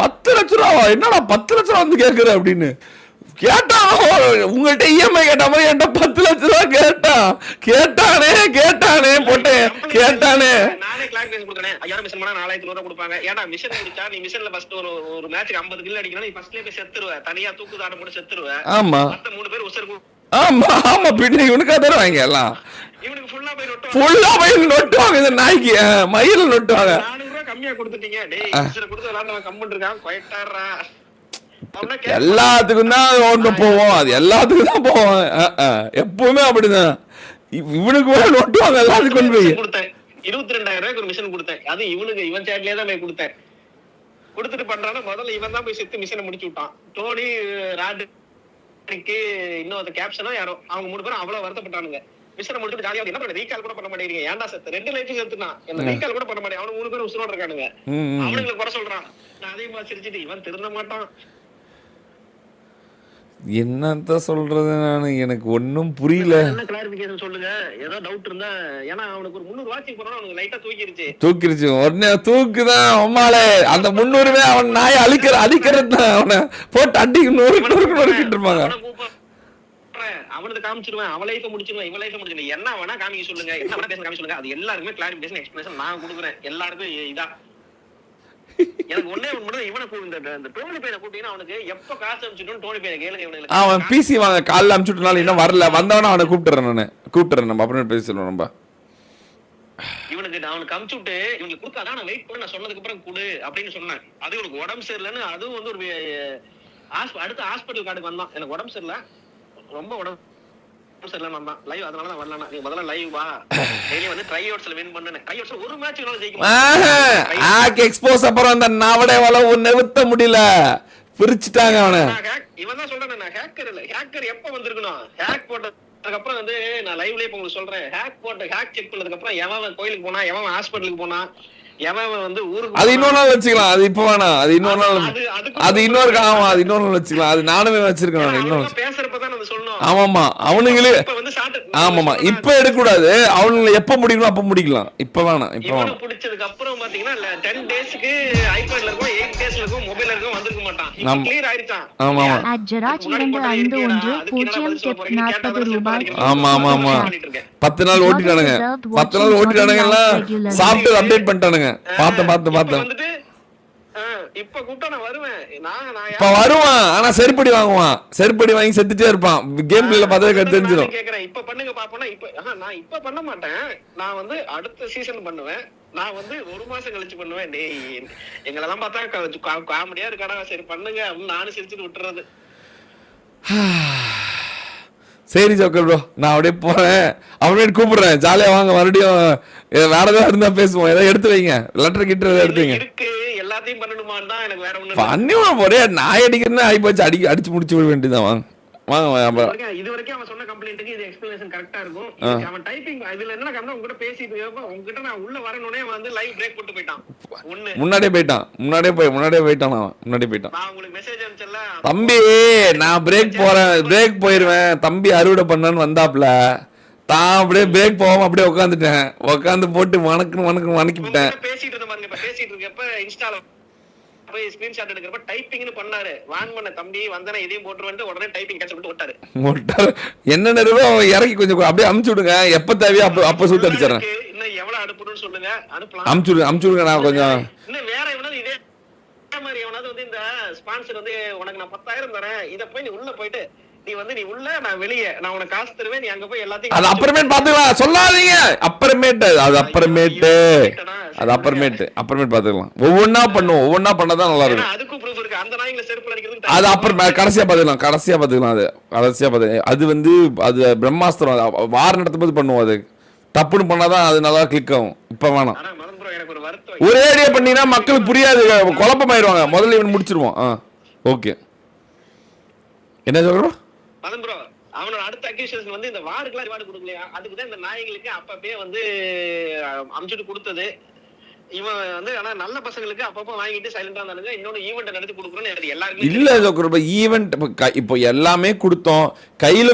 10 லட்ச ரூபா என்னடா 10 லட்ச ரூபா வந்து கேட்குற அப்படின்னு கேட்டான் உங்கள்கிட்ட இஎம்ஐ கேட்ட மாதிரி என்கிட்ட 10 லட்சம் ரூபா கேட்டானே போட்டேன் கேட்டானே.
நானே கிளாரிஃபிகேஷன் கொடுத்தேன். 5000 மிஷன் பண்ணா 4000 ரூபா கொடுப்பாங்க. ஏன்னா மிஷன் முடிச்சா நீ மிஷன்ல ஃபர்ஸ்ட் ஒரு மேட்ச்க்கு 50 கில் அடிக்கணும், நீ ஃபர்ஸ்ட்லயே போய் செத்துருவ, தனியா தூக்குதாட போட்டு செத்துருவ.
ஆமா
மத்த 3 பேர் உசர்.
ஆமா பின்ன இவனுக்கா தருவாங்க எல்லாம்.
இவனுக்கு ஃபுல்லா போய்
நொட்டுவாங்க. இந்த நாய்க்கு மயில நொட்டுவாங்க.
400 ரூபாய் கம்மியா கொடுத்துட்டீங்க. டேய் உசர் கொடுத்து விளையாண்டவன் கம்மன் இருக்கான், குயட்டாறா.
எல்லாத்துக்கும் தான் ஒன்று போவோம், அது எல்லாத்துக்கும் தான் போவோம். எப்பவுமே அப்படிதான். இவனுக்கு நொட்டுவாங்க எல்லாத்துக்கும் கொண்டு போய்
கொடுத்தேன். 22,000 ரூபாய்க்கு ஒரு மிஷன் கொடுத்தேன். அது இவன் சேட்லயே தான் போய் கொடுத்தேன். கொடுத்துட்டு பண்றானா முதல்ல இவன் தான் போய் செத்து மிஷனை முடிச்சு விட்டான். டோனி ராட் இன்னொரு கேப்ஷனோ யாரோ அவங்க 3 பேரும் அவ்வளவு வருத்தப்பட்டானுங்க. மிஷனை முடிச்சுட்டு ஜாலியா என்ன பண்ண ரீகால் கூட பண்ண மாட்டேங்கிறீங்க, ஏன்டா செத்து 2 லைஃப் செத்துனான், என்ன ரீகால் கூட பண்ண மாட்டேன். அவனுக்கு 3 பேரும் உசுரோட இருக்கானுங்க. அவனுங்களை குறை சொல்றான். நான் அதே மாதிரி சிரிச்சுட்டு இவன் திருந்த மாட்டான்.
என்னத்த சொல்றது, நான் எனக்கு ஒன்னும் புரியல.
என்ன கிளாரிஃபிகேஷன் சொல்லுங்க, ஏதோ டவுட் இருந்தா. ஏன்னா அவனுக்கு ஒரு 300 வாட்சிங் போனா அவனுக்கு லைட்டா தூக்கிருச்சு உடனே தூக்குதான் அம்மாலே. அந்த 300 அவன் நாயை அழிக்கிறது தான். அவனை போட்டு அடி நொறுக்கிட்டு இருப்பாங்க. அவனுக்கு காமிச்சிருவேன், அவன் லைஃப் முடிச்சிருவேன், இவன் லைஃப் முடிச்சிருவேன். என்ன வேணா காமிக்க சொல்லுங்க, என்ன வேணா பேச காமிக்க சொல்லுங்க. அது எல்லாருக்குமே கிளாரிஃபிகேஷன் எக்ஸ்பிளேஷன் நான் கொடுக்குறேன். எல்லாருக்கும் இதா எனக்கு ஒண்ணே ஒண்ணு மட்டும். இவனை இந்த டோனி பையனை கூட்டிங்கன்னா அவனுக்கு எப்ப காசு அனுப்பிச்சுட்டு டோனி பையனை கேளுங்க. இவனுக்கு
அவன் பிசி வாங்க காலைல அனுப்பிச்சுட்டனால இன்னும் வரல. வந்தவன அவனை கூப்பிட்டுறேன் நம்ம அப்புறம் பேசிடுவோம். நம்ம
இவனுக்கு அவனுக்கு அமுச்சு விட்டு இவனுக்கு கொடுக்காதான் நான் வெயிட் பண்ண, நான் சொன்னதுக்கு அப்புறம் கொடு அப்படின்னு சொன்னேன். அது இவனுக்கு உடம்பு சரியில்லைன்னு அதுவும் வந்து ஒரு அடுத்த ஹாஸ்பிட்டல் கார்டுக்கு வந்தான். எனக்கு உடம்பு சரியில்லை, ரொம்ப உடம்பு சரியில்லை வந்தான். லைவ் அதனால தான் வரலாம். நீ முதல்ல லைவ் வா, டெய்லி வந்து ட்ரை அவுட்ஸ்ல வின் பண்ணேன். ட்ரை அவுட்ஸ்ல ஒரு மேட்ச்
ஜெயிக்க எக்ஸ்போஸ் அப்புறம் அந்த நவடை வளவு நிறுத்த முடியல, பிரிச்சுட்டாங்க அவனை.
இவன் தான் சொல்றேன், நான் ஹேக்கர் இல்ல. ஹேக்கர் எப்ப வந்திருக்கணும், ஹேக் போட்டதுக்கு அப்புறம் வந்து நான் லைவ்லயே இப்ப உங்களுக்கு சொல்றேன். ஹேக் செக் பண்ணதுக்கு அப்புறம் எவன் கோயிலுக்கு போனா, எவன் ஹாஸ்பிட்டலுக்கு போனா, எவன் வந்து ஊருக்கு
அது இன்னொரு நாள் வச்சுக்கலாம். அது இப்ப வேணாம், அது இன்னொரு நாள், அது இன்னொரு ஆமா அது இன்னொரு நாள் வச்சுக்கலாம். அது நானுமே வச்சிருக்கேன். இன்னொரு
பேசுறப்பதான் அது சொல்லணும்.
ஆமாமா அவனுங்களே ஆமாமா இப்ப எடுக்க கூடாது. அவனுங்களை எப்ப முடிக்கணும் அப்ப முடிக்கலாம். இப்ப வேணாம், இப்ப வேணாம்.
பிடிச்சதுக்கு அப்புறம் பாத்தீங்கன்னா 10 டேஸ்க்கு ஐபேட்ல இருக்கும், 8 டேஸ்ல இருக்கும், மொபைல்ல இருக்கும், வந்திருக்க மாட்டான். இப்ப கிளியர் ஆயிடுச்சான்.
ஆமா ஆமா ஆமா ஆமா ஆமா 10 நாள் ஓட்டிட்டானுங்க. 10 நாள் ஓட்டிட்டானுங்க. எல்லாம் சாஃப்ட்வேர் அப்டேட் பண்ணிட்டானுங்க. பார்த்தேன்
வந்துட்டு இப்ப கூப்பிட்டா நான் வருவேன்.
இப்ப வருவான், ஆனா செருப்படி வாங்குவான். செருப்படி வாங்கி செத்துட்டே இருப்பான். கேம் பிளேல பார்த்தா தெரிஞ்சிடும்.
கேக்குறேன் இப்ப பண்ணுங்க பாப்போம்னா நான் இப்ப பண்ண மாட்டேன். நான் வந்து அடுத்த சீசன் பண்ணுவேன். நான் வந்து 1 மாசம் கழிச்சு பண்ணுவேன். டேய் எங்களெல்லாம் பார்த்தா காமெடியா இருக்காடா, சரி பண்ணுங்க அப்படின்னு நானும் சிரிச்சுட்டு விட்டுறது.
சரி ஜோக்கர் ப்ரோ, நான் அப்படியே போறேன். அப்படியே கூப்பிடுறேன், ஜாலியா வாங்க. மறுபடியும் வேற ஏதாவது இருந்தா பேசுவோம். ஏதாவது எடுத்து வைங்க, லெட்டர் கிட்ட எடுத்து வைங்க.
எல்லாத்தையும் பண்ணணுமான்னு தான் எனக்கு வேற ஒண்ணு.
பண்ணிடுவான் போறே, நாய் அடிக்கிறதுனா ஆகி போச்சு. அடிச்சு முடிச்சு விட வேண்டியதான். வாங்க
இது வரைக்கும் அவன் சொன்ன கம்ப்ளைண்ட்டுக்கு இது எக்ஸ்பிளனேஷன் கரெக்டா இருக்கும். அவன் டைப்பிங் இதுல என்ன கம்ப்ளைண்ட் உங்ககிட்ட பேசிட்டு உங்ககிட்ட நான் உள்ள வரணுனே வந்து லைவ் பிரேக் போட்டு போயிட்டான்.
முன்னாடியே போயிட்டான். முன்னாடியே போயிட்டான்.
நான் உங்களுக்கு மெசேஜ் அனுப்பிச்சல,
தம்பி நான் பிரேக் போயிருவேன் தம்பி அறுவடை பண்ணான்னு வந்தாப்ல. தான் அப்படியே பிரேக் போகாம அப்படியே உட்காந்து போட்டு வணக்கிவிட்டேன்.
பேசிட்டு இருந்த பாருங்க. இப்ப பேசிட்டு இருக்கப்ப இன்ஸ்டால போய் ஸ்கிரீன்ஷாட் எடுக்கிறப்ப டைப்பிங்னு பண்ணாரு. வான் பண்ண தம்பி வந்தனா இதையும் போட்டுருவேன் உடனே டைப்பிங் கேன்சல் பண்ணிட்டு ஓட்டாரு.
என்ன நேரமோ இறக்கி கொஞ்சம் அப்படியே அமுச்சு விடுங்க. எப்ப தேவையோ அப்ப சூத்து அடிச்சிடறேன்.
இன்னும் எவ்வளவு அனுப்பணும்னு சொல்லுங்க, அனுப்பலாம்.
அமுச்சு விடுங்க. நான் கொஞ்சம்
இன்னும் வேற எவனாவது இதே மாதிரி எவனாவது வந்து இந்த ஸ்பான்சர் வந்து உனக்கு நான் 10,000 தரேன், இத போய் நீ உள்ள போயிட்டு நீ உள்ள நான் வெளியே நான் உனக்கு காசு தருவேன், நீ அங்க போய் எல்லாத்தையும்
அது அப்புறமேட்டு பாத்துக்கலாம். சொல்லாதீங்க அப்புறமேட்டு பாத்துக்கலாம். ஒவ்வொன்னா பண்ணாதான் நல்லா இருக்கும்.
அதுக்கும் ப்ரூஃப் இருக்கு. அந்த நாய்களை செருப்பு அடிக்கிறது
அது அப்புறம் கடைசியா பாத்துக்கலாம். அது வந்து அது பிரம்மாஸ்திரம். வார நடத்தும் போது பண்ணுவோம். அது தப்புன்னு பண்ணாதான் அது நல்லா கிளிக் ஆகும். இப்ப வேணாம். ஒரே ஐடியா பண்ணீங்கன்னா மக்களுக்கு புரியாது, குழப்பமாயிருவாங்க. முதல்ல இவன் முடிச்சிருவோம். ஓகே என்ன சொல்றோம்
மதன் ப்ரோ, அவனோட அடுத்த அக்யூசேஷன் வந்து இந்த வார்டுக்குலாம் ரிவார்டு கொடுக்கலையா, அதுக்கு தான் இந்த நாய்களுக்கு அப்பப்பே வந்து அமுச்சுட்டு கொடுத்தது. இவன் வந்து ஆனா நல்ல பசங்களுக்கு அப்பப்போ வாங்கிட்டு சைலண்டா இருந்தானுங்க. இன்னொன்னு ஈவெண்ட் நடத்தி கொடுக்குறோன்னு எல்லாருமே
இல்ல ஜோக்கர். ஈவெண்ட் இப்போ எல்லாமே கொடுத்தோம். கையில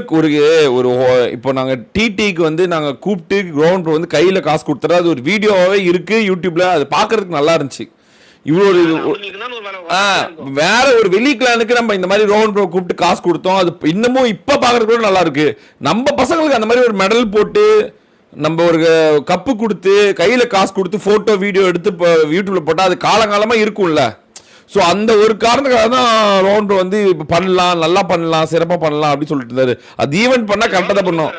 ஒரு இப்போ நாங்க டிடிக்கு வந்து நாங்க கூப்பிட்டு கிரவுண்ட் வந்து கையில காசு கொடுத்துறோம். அது ஒரு வீடியோவே இருக்கு யூடியூப்ல. அது பாக்குறதுக்கு நல்லா இருந்துச்சு. இவ்வளோ
அவங்களுக்கு தான் ஒரு வேலை இருக்கும்.
வேற ஒரு வெளி கிளானுக்கு நம்ம இந்த மாதிரி ரோஹன் ப்ரோ கூப்பிட்டு காசு கொடுத்தோம். அது இன்னமும் இப்ப பாக்குறது கூட நல்லா இருக்கு. நம்ம பசங்களுக்கு அந்த மாதிரி ஒரு மெடல் போட்டு நம்ம ஒரு கப்பு கொடுத்து கையில காசு கொடுத்து போட்டோ வீடியோ எடுத்து யூடியூப்ல போட்டா அது காலங்காலமா இருக்கும்ல. ஸோ அந்த ஒரு காரணத்துக்காக தான் ரோஹன் ப்ரோ வந்து பண்ணலாம், நல்லா பண்ணலாம், சிறப்பா பண்ணலாம் அப்படின்னு சொல்லிட்டு இருந்தாரு. அது ஈவென்ட் பண்ணா கரெக்டா தான் பண்ணோம்.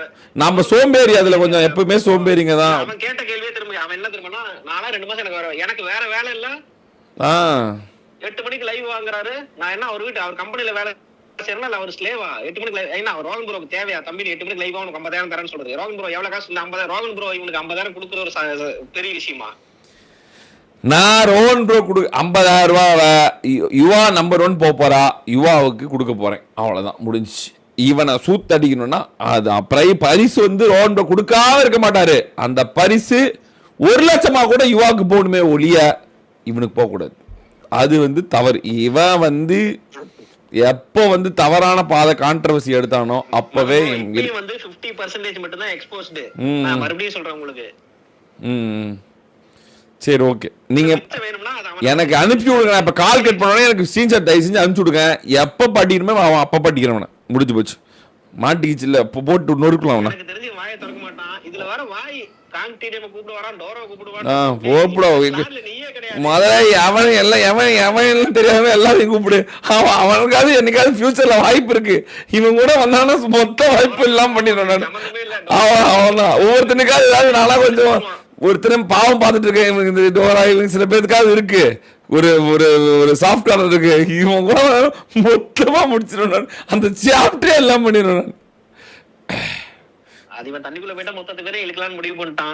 நம்ம சோம்பேறி அதுல கொஞ்சம் எப்பவுமே சோம்பேறிங்க தான்.
அவன் கேட்ட கேள்வியே திரும்ப அவன் என்ன திரும்பினா, நானா 2 மாசம் எனக்கு வேற வேலை இல்ல, 8 மணிக்கு லைவ் வாங்குறாரு, நான் என்ன அவர் வீட்டு அவர் கம்பெனில வேலை செய்யறேன்னா இல்ல அவர் ஸ்லேவா? 8 மணிக்கு லைவ் என்ன ரோஹன் ப்ரோக்கு தேவையா தம்பி? 8 மணிக்கு லைவ் உனக்கு 50,000 தரேன்னு சொல்றது. ரோஹன் ப்ரோ எவ்வளவு காசு? 50,000. ரோஹன் ப்ரோ இவனுக்கு 50,000 கொடுக்குற ஒரு பெரிய விஷயமா?
நான் ரோஹன் ப்ரோ 50,000 ரூபாவை யுவா நம்பர் 1 போறா, யுவாவுக்கு கொடுக்க போறேன். அவ்வளவுதான், முடிஞ்சு. இவனை சூத்தடிக்கணும்னா அது பரிசு வந்து ரோஹன் ப்ரோ கொடுக்காம இருக்க மாட்டாரு. அந்த பரிசு 1 லட்சமா கூட யுவாவுக்கு போகணுமே ஒழிய இவனுக்கு போகக்கூடாது. அது வந்து தவறு. இவன் வந்து எப்போ வந்து தவறான பாதை கான்ட்ரவர்சி எடுத்தானோ அப்பவே
வந்து 50% மட்டும் தான் எக்ஸ்போஸ்டு. நான் மறுபடியும் சொல்றேன் உங்களுக்கு.
சரி, ஓகே. நீங்க எனக்கு அனுப்பி விடுங்க. நான் இப்ப கால் கட் பண்ணோட எனக்கு ஸ்கிரீன்ஷாட் தயவு செஞ்சு அனுப்பிச்சு விடுங்க. எப்ப பாட்டிக்கணுமே அவன் அப்ப பாட்டிக்கிறவன முடிஞ்சு போச்சு. மாட்டிக்கிச்சு இல்ல போட்டு நொறுக்கலாம் அவனை.
எனக்கு தெரிஞ்சு வாயை திறக்க மாட்டான். இதுல வர வாய் காங்டிடியம கூப்பிடு வரான், டோரோ கூப்பிடுவான்.
முதல்ல அவன் எல்லாம் எவன் தெரியாம எல்லாரையும் கூப்பிடு. அவனுக்காவது என்னைக்காவது ஃபியூச்சர்ல வாய்ப்பு இருக்கு. இவன் கூட வந்தானா மொத்த வாய்ப்பு எல்லாம் பண்ணிடுறான். அவன் தான் ஒவ்வொருத்தனுக்காவது ஏதாவது நாளா கொஞ்சம் ஒருத்தரும் பாவம் பார்த்துட்டு இருக்கேன். இவனுக்கு இந்த டோரா இவங்க சில பேருக்காவது இருக்கு, ஒரு ஒரு ஒரு சாஃப்ட் கார்னர் இருக்கு. இவன் கூட மொத்தமா முடிச்சிடுவான். அந்த சாப்டரே எல்லாம் பண்ணிடுவான்.
இவன் தண்ணிக்குள்ள போயிட்டா மொத்தத்து பேரை இழுக்கலாம்னு முடிவு பண்ணிட்டான்.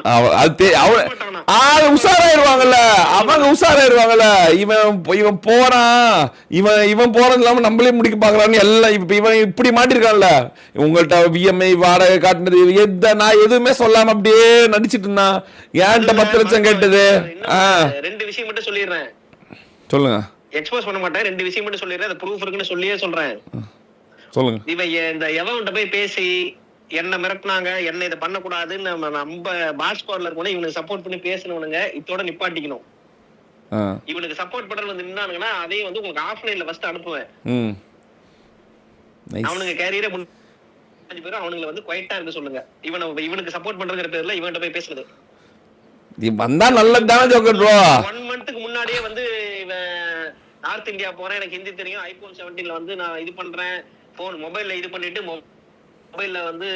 உஷாராயிருவாங்கல்ல, அவங்க உஷாராயிருவாங்கல்ல. இவன் போறான், இவன் போறது இல்லாம நம்மளே முடிக்க பாக்குறான்னு எல்லாம் இவன் இப்படி மாட்டிருக்கான்ல. உங்கள்ட்ட விஎம்ஐ வாடகை காட்டுனது நான் எதுவுமே சொல்லாம அப்படியே நடிச்சிட்டு இருந்தான். ஏன்ட்ட 10 லட்சம் கேட்டது.
2 விஷயம் மட்டும் சொல்லிடுறேன்.
சொல்லுங்க.
எக்ஸ்போஸ் பண்ண மாட்டேன். 2 விஷயம் மட்டும் சொல்லிடுறேன். அது ப்ரூஃப் இருக்குன்னு சொல்லியே சொல்றேன்.
சொல்லுங்க.
இவன் இந்த எவன்கிட்ட போய் பேசி என்ன மிரட்டினாங்க, என்ன இதை பண்ணக்கூடாதுன்னு நம்ம பாஸ்கோர்ல இருக்கணும். இவனுக்கு சப்போர்ட் பண்ணி பேசணுங்க, இதோட நிப்பாட்டிக்கணும். இவனுக்கு சப்போர்ட் பண்றது வந்து நின்னானுங்கன்னா அதையும் வந்து உங்களுக்கு ஆஃப்லைன்ல ஃபர்ஸ்ட் அனுப்புவேன். அவனுங்க கேரியரே 5 பேரும் அவனுங்களை வந்து குவைட்டா இருக்க சொல்லுங்க. இவனுக்கு சப்போர்ட் பண்றதுங்கிற பேர்ல இவன்கிட்ட போய் பேசுறது
வந்தா நல்லதுதானே ஜோக்கர் ப்ரோ.
1 மந்த்துக்கு முன்னாடியே வந்து இவன் நார்த் இந்தியா போறேன், எனக்கு ஹிந்தி தெரியும், ஐபோன் 17ல வந்து நான் இது பண்றேன், போன் மொபைல்ல இது பண்ணிட்டு மொபைல்ல வந்து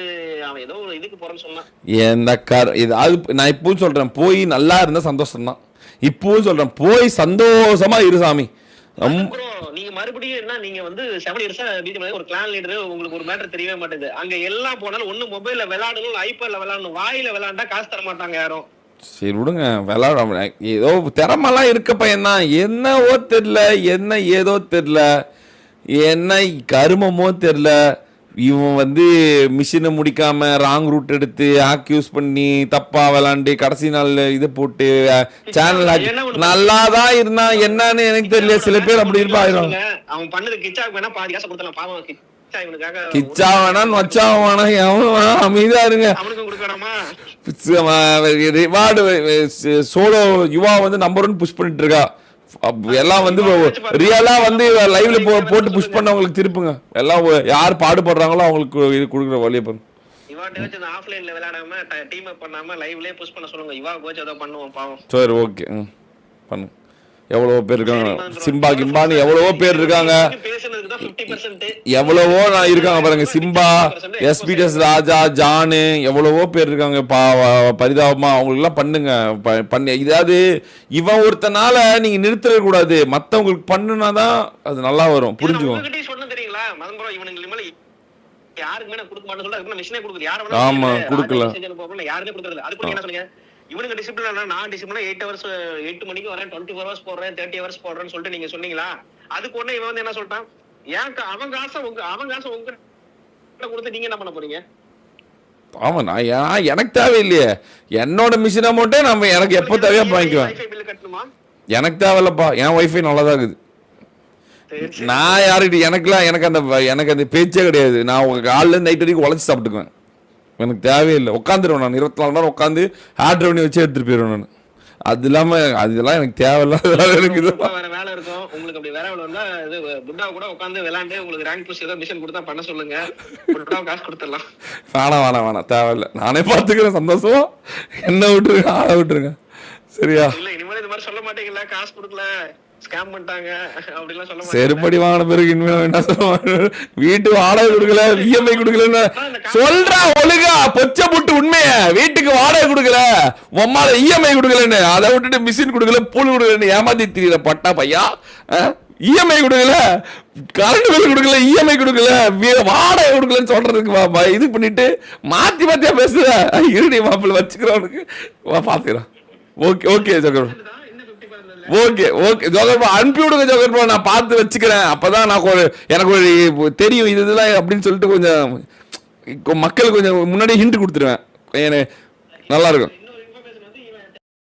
அவன் ஏதோ ஒரு இதுக்கு போறேன்னு சொன்னான்.
நான் இப்பவும் சொல்றேன், போய் நல்லா இருந்தா சந்தோஷம் தான். இப்பவும் சொல்றேன், போய் சந்தோஷமா இரு சாமி.
நீங்க மறுபடியும் என்ன, நீங்க வந்து 7 இயர்ஸா ஒரு கிளான் லீடர், உங்களுக்கு ஒரு மேட்டர் தெரியவே மாட்டேங்குது. அங்க எல்லாம் போனாலும் ஒண்ணு மொபைல்ல விளையாடணும், ஐபேட்ல விளையாடணும். வாயில விளையாண்டா காசு தர மாட்டாங்க யாரும்.
சரி விடுங்க, விளையாட ஏதோ திறமெல்லாம் இருக்க பையன் தான். என்னவோ தெரியல, என்ன ஏதோ தெரியல, என்ன கருமமோ தெரியல. இவன் வந்து மிஷினை முடிக்காம ராங் ரூட் எடுத்து ஆக்யூஸ் பண்ணி தப்பா விளாண்டு கடைசி நாள் இதை போட்டு சேனல் நல்லாதான் இருந்தான். என்னன்னு எனக்கு தெரியல, சில பேர் அப்படி இருப்பாங்க.
அவன் பண்ணது கிச்சாவுக்கு வேணா பாதி காசு கொடுத்தலாம். பாவம்
கிச்சா வேணாம், வச்சா வேணாம், எவனும் வேணாம், அமைதியா இருங்க. ரிவார்டு சோலோ யுவா வந்து நம்பர் 1 புஷ் பண்ணிட்டு இருக்கா. எல்லாம் வந்து ரியலா வந்து லைவ்ல போட்டு புஷ் பண்ணவங்களுக்கு திருப்புங்க. எல்லாம் யார் பாடுபடுறாங்களோ அவங்களுக்கு இது கொடுக்குற வழியை பாருங்க.
ஆஃப்லைன்ல விளையாடாம டீம் அப் பண்ணாம லைவ்லயே புஷ் பண்ண சொல்லுங்க. இவா கோச் ஏதோ பண்ணுவோம் பாவம்.
சரி, ஓகே, பண்ணுங்க. எவ்வளவோ பேர் இருக்காங்க, சிம்பா கிம்பான்னு எவ்வளவோ பேர் இருக்காங்க, எவ்வளவோ நான் இருக்காங்க பாருங்க. சிம்பா, எஸ்பிடிஎஸ் ராஜா, ஜானு, எவ்வளவோ பேர் இருக்காங்க. பரிதாபமா அவங்களுக்கு எல்லாம் பண்ணுங்க. பண்ணி இதாவது இவன் ஒருத்தனால நீங்க நிறுத்தவே கூடாது. மத்தவங்களுக்கு பண்ணுனாதான் அது நல்லா வரும். புரிஞ்சுக்கோங்க. ஆமா, கொடுக்கல.
யாருமே கொடுக்கறது. அது கூட என்ன சொன்னீங்க, இவனுக்கு டிசிப்ளின். நான் டிசிப்ளின் 8 மணிக்கு வரேன், 24 ஹவர்ஸ் போடுறேன், 30 ஹவர்ஸ் போடுறேன்னு சொல்லிட்டு நீங்க சொன்னீங்களா? அதுக்கு ஒண்ணு இவன் வந்து என்ன சொல்லிட்டான், ஏன் அவன் காசை உங்க கொடுத்து நீங்க என்ன பண்ண போறீங்க?
ஆமா, நான் எனக்கு தேவையில்லையே. என்னோட மிஷின் அமௌண்ட்டே நம்ம எனக்கு எப்போ தேவையா வாங்கிக்குவேன். எனக்கு தேவையில்லப்பா, என் வைஃபை நல்லாதான் இருக்குது. நான் யாருக்கிட்ட எனக்கு அந்த பேச்சே கிடையாது. நான் உங்க காலில நைட் வரைக்கும் உழைச்சி சாப்பிட்டுக்குவேன். எனக்கு தேவையில்லை. உட்காந்துருவேன் நான் 24 மணி நேரம் உட்காந்து ஹேர் ரெவன்யூ வச்சு எடுத்துட்டு போயிடுவேன் நான். அது இல்லாம அதெல்லாம் எனக்கு தேவையில்லாத வேலை இருக்குது.
வேற வேலை இருக்கும் உங்களுக்கு. அப்படி வேற வேலை வந்தா இது புட்டா கூட உட்காந்து விளையாண்டு உங்களுக்கு ரேங்க் புஷ் ஏதாவது மிஷன் கொடுத்தா பண்ண சொல்லுங்க. புட்டா காசு கொடுத்துடலாம்.
வேணாம் தேவையில்ல, நானே பாத்துக்கிறேன். சந்தோஷம், என்ன விட்டுருங்க, ஆள விட்டுருங்க. சரியா?
இல்ல இனிமேல் இது மாதிரி சொல்ல மாட்டீங்களா? காசு கொடுக்கல ஸ்கேம் பண்ணிட்டாங்க அப்படிலாம் சொல்ல மாட்டீங்க.
செருப்படி வாங்கின பிறகு இனிமேல் என்ன சொல்லுவாங்க? வீட்டு வாடகை கொடுக்கல, இஎம்ஐ கொடுக்கலன்னு சொல்றா ஒழுங்கா பொச்ச புட்டு உண்மைய. வீட்டுக்கு வாடகை கொடுக்கல, உம்மால இஎம்ஐ கொடுக்கலன்னு, அதை விட்டுட்டு மிஷின் கொடுக்கல, பூல் கொடுக்கலன்னு ஏமாத்தி திரியிற பட்டா பையா. இஎம்ஐ கொடுக்கல, கரண்ட் பில் கொடுக்கல, இஎம்ஐ கொடுக்கல, வாடகை கொடுக்கலன்னு சொல்றதுக்கு இது பண்ணிட்டு மாத்தியா பேசுற. இருடி மாப்பிள்ள வச்சுக்கிறவனுக்கு பாத்துக்கிறான். Okay joker, okay joker bro அனுப்பி விடுங்க ஜோக்கர் ப்ரோ, நான் பார்த்து வச்சுக்கிறேன். அப்பதான் நான் எனக்கு ஒரு தெரியும் இதெல்லாம் அப்படின்னு சொல்லிட்டு கொஞ்சம் மக்களுக்கு கொஞ்சம் முன்னாடி ஹிண்ட் கொடுத்துருவேன். எனக்கு நல்லா இருக்கும்.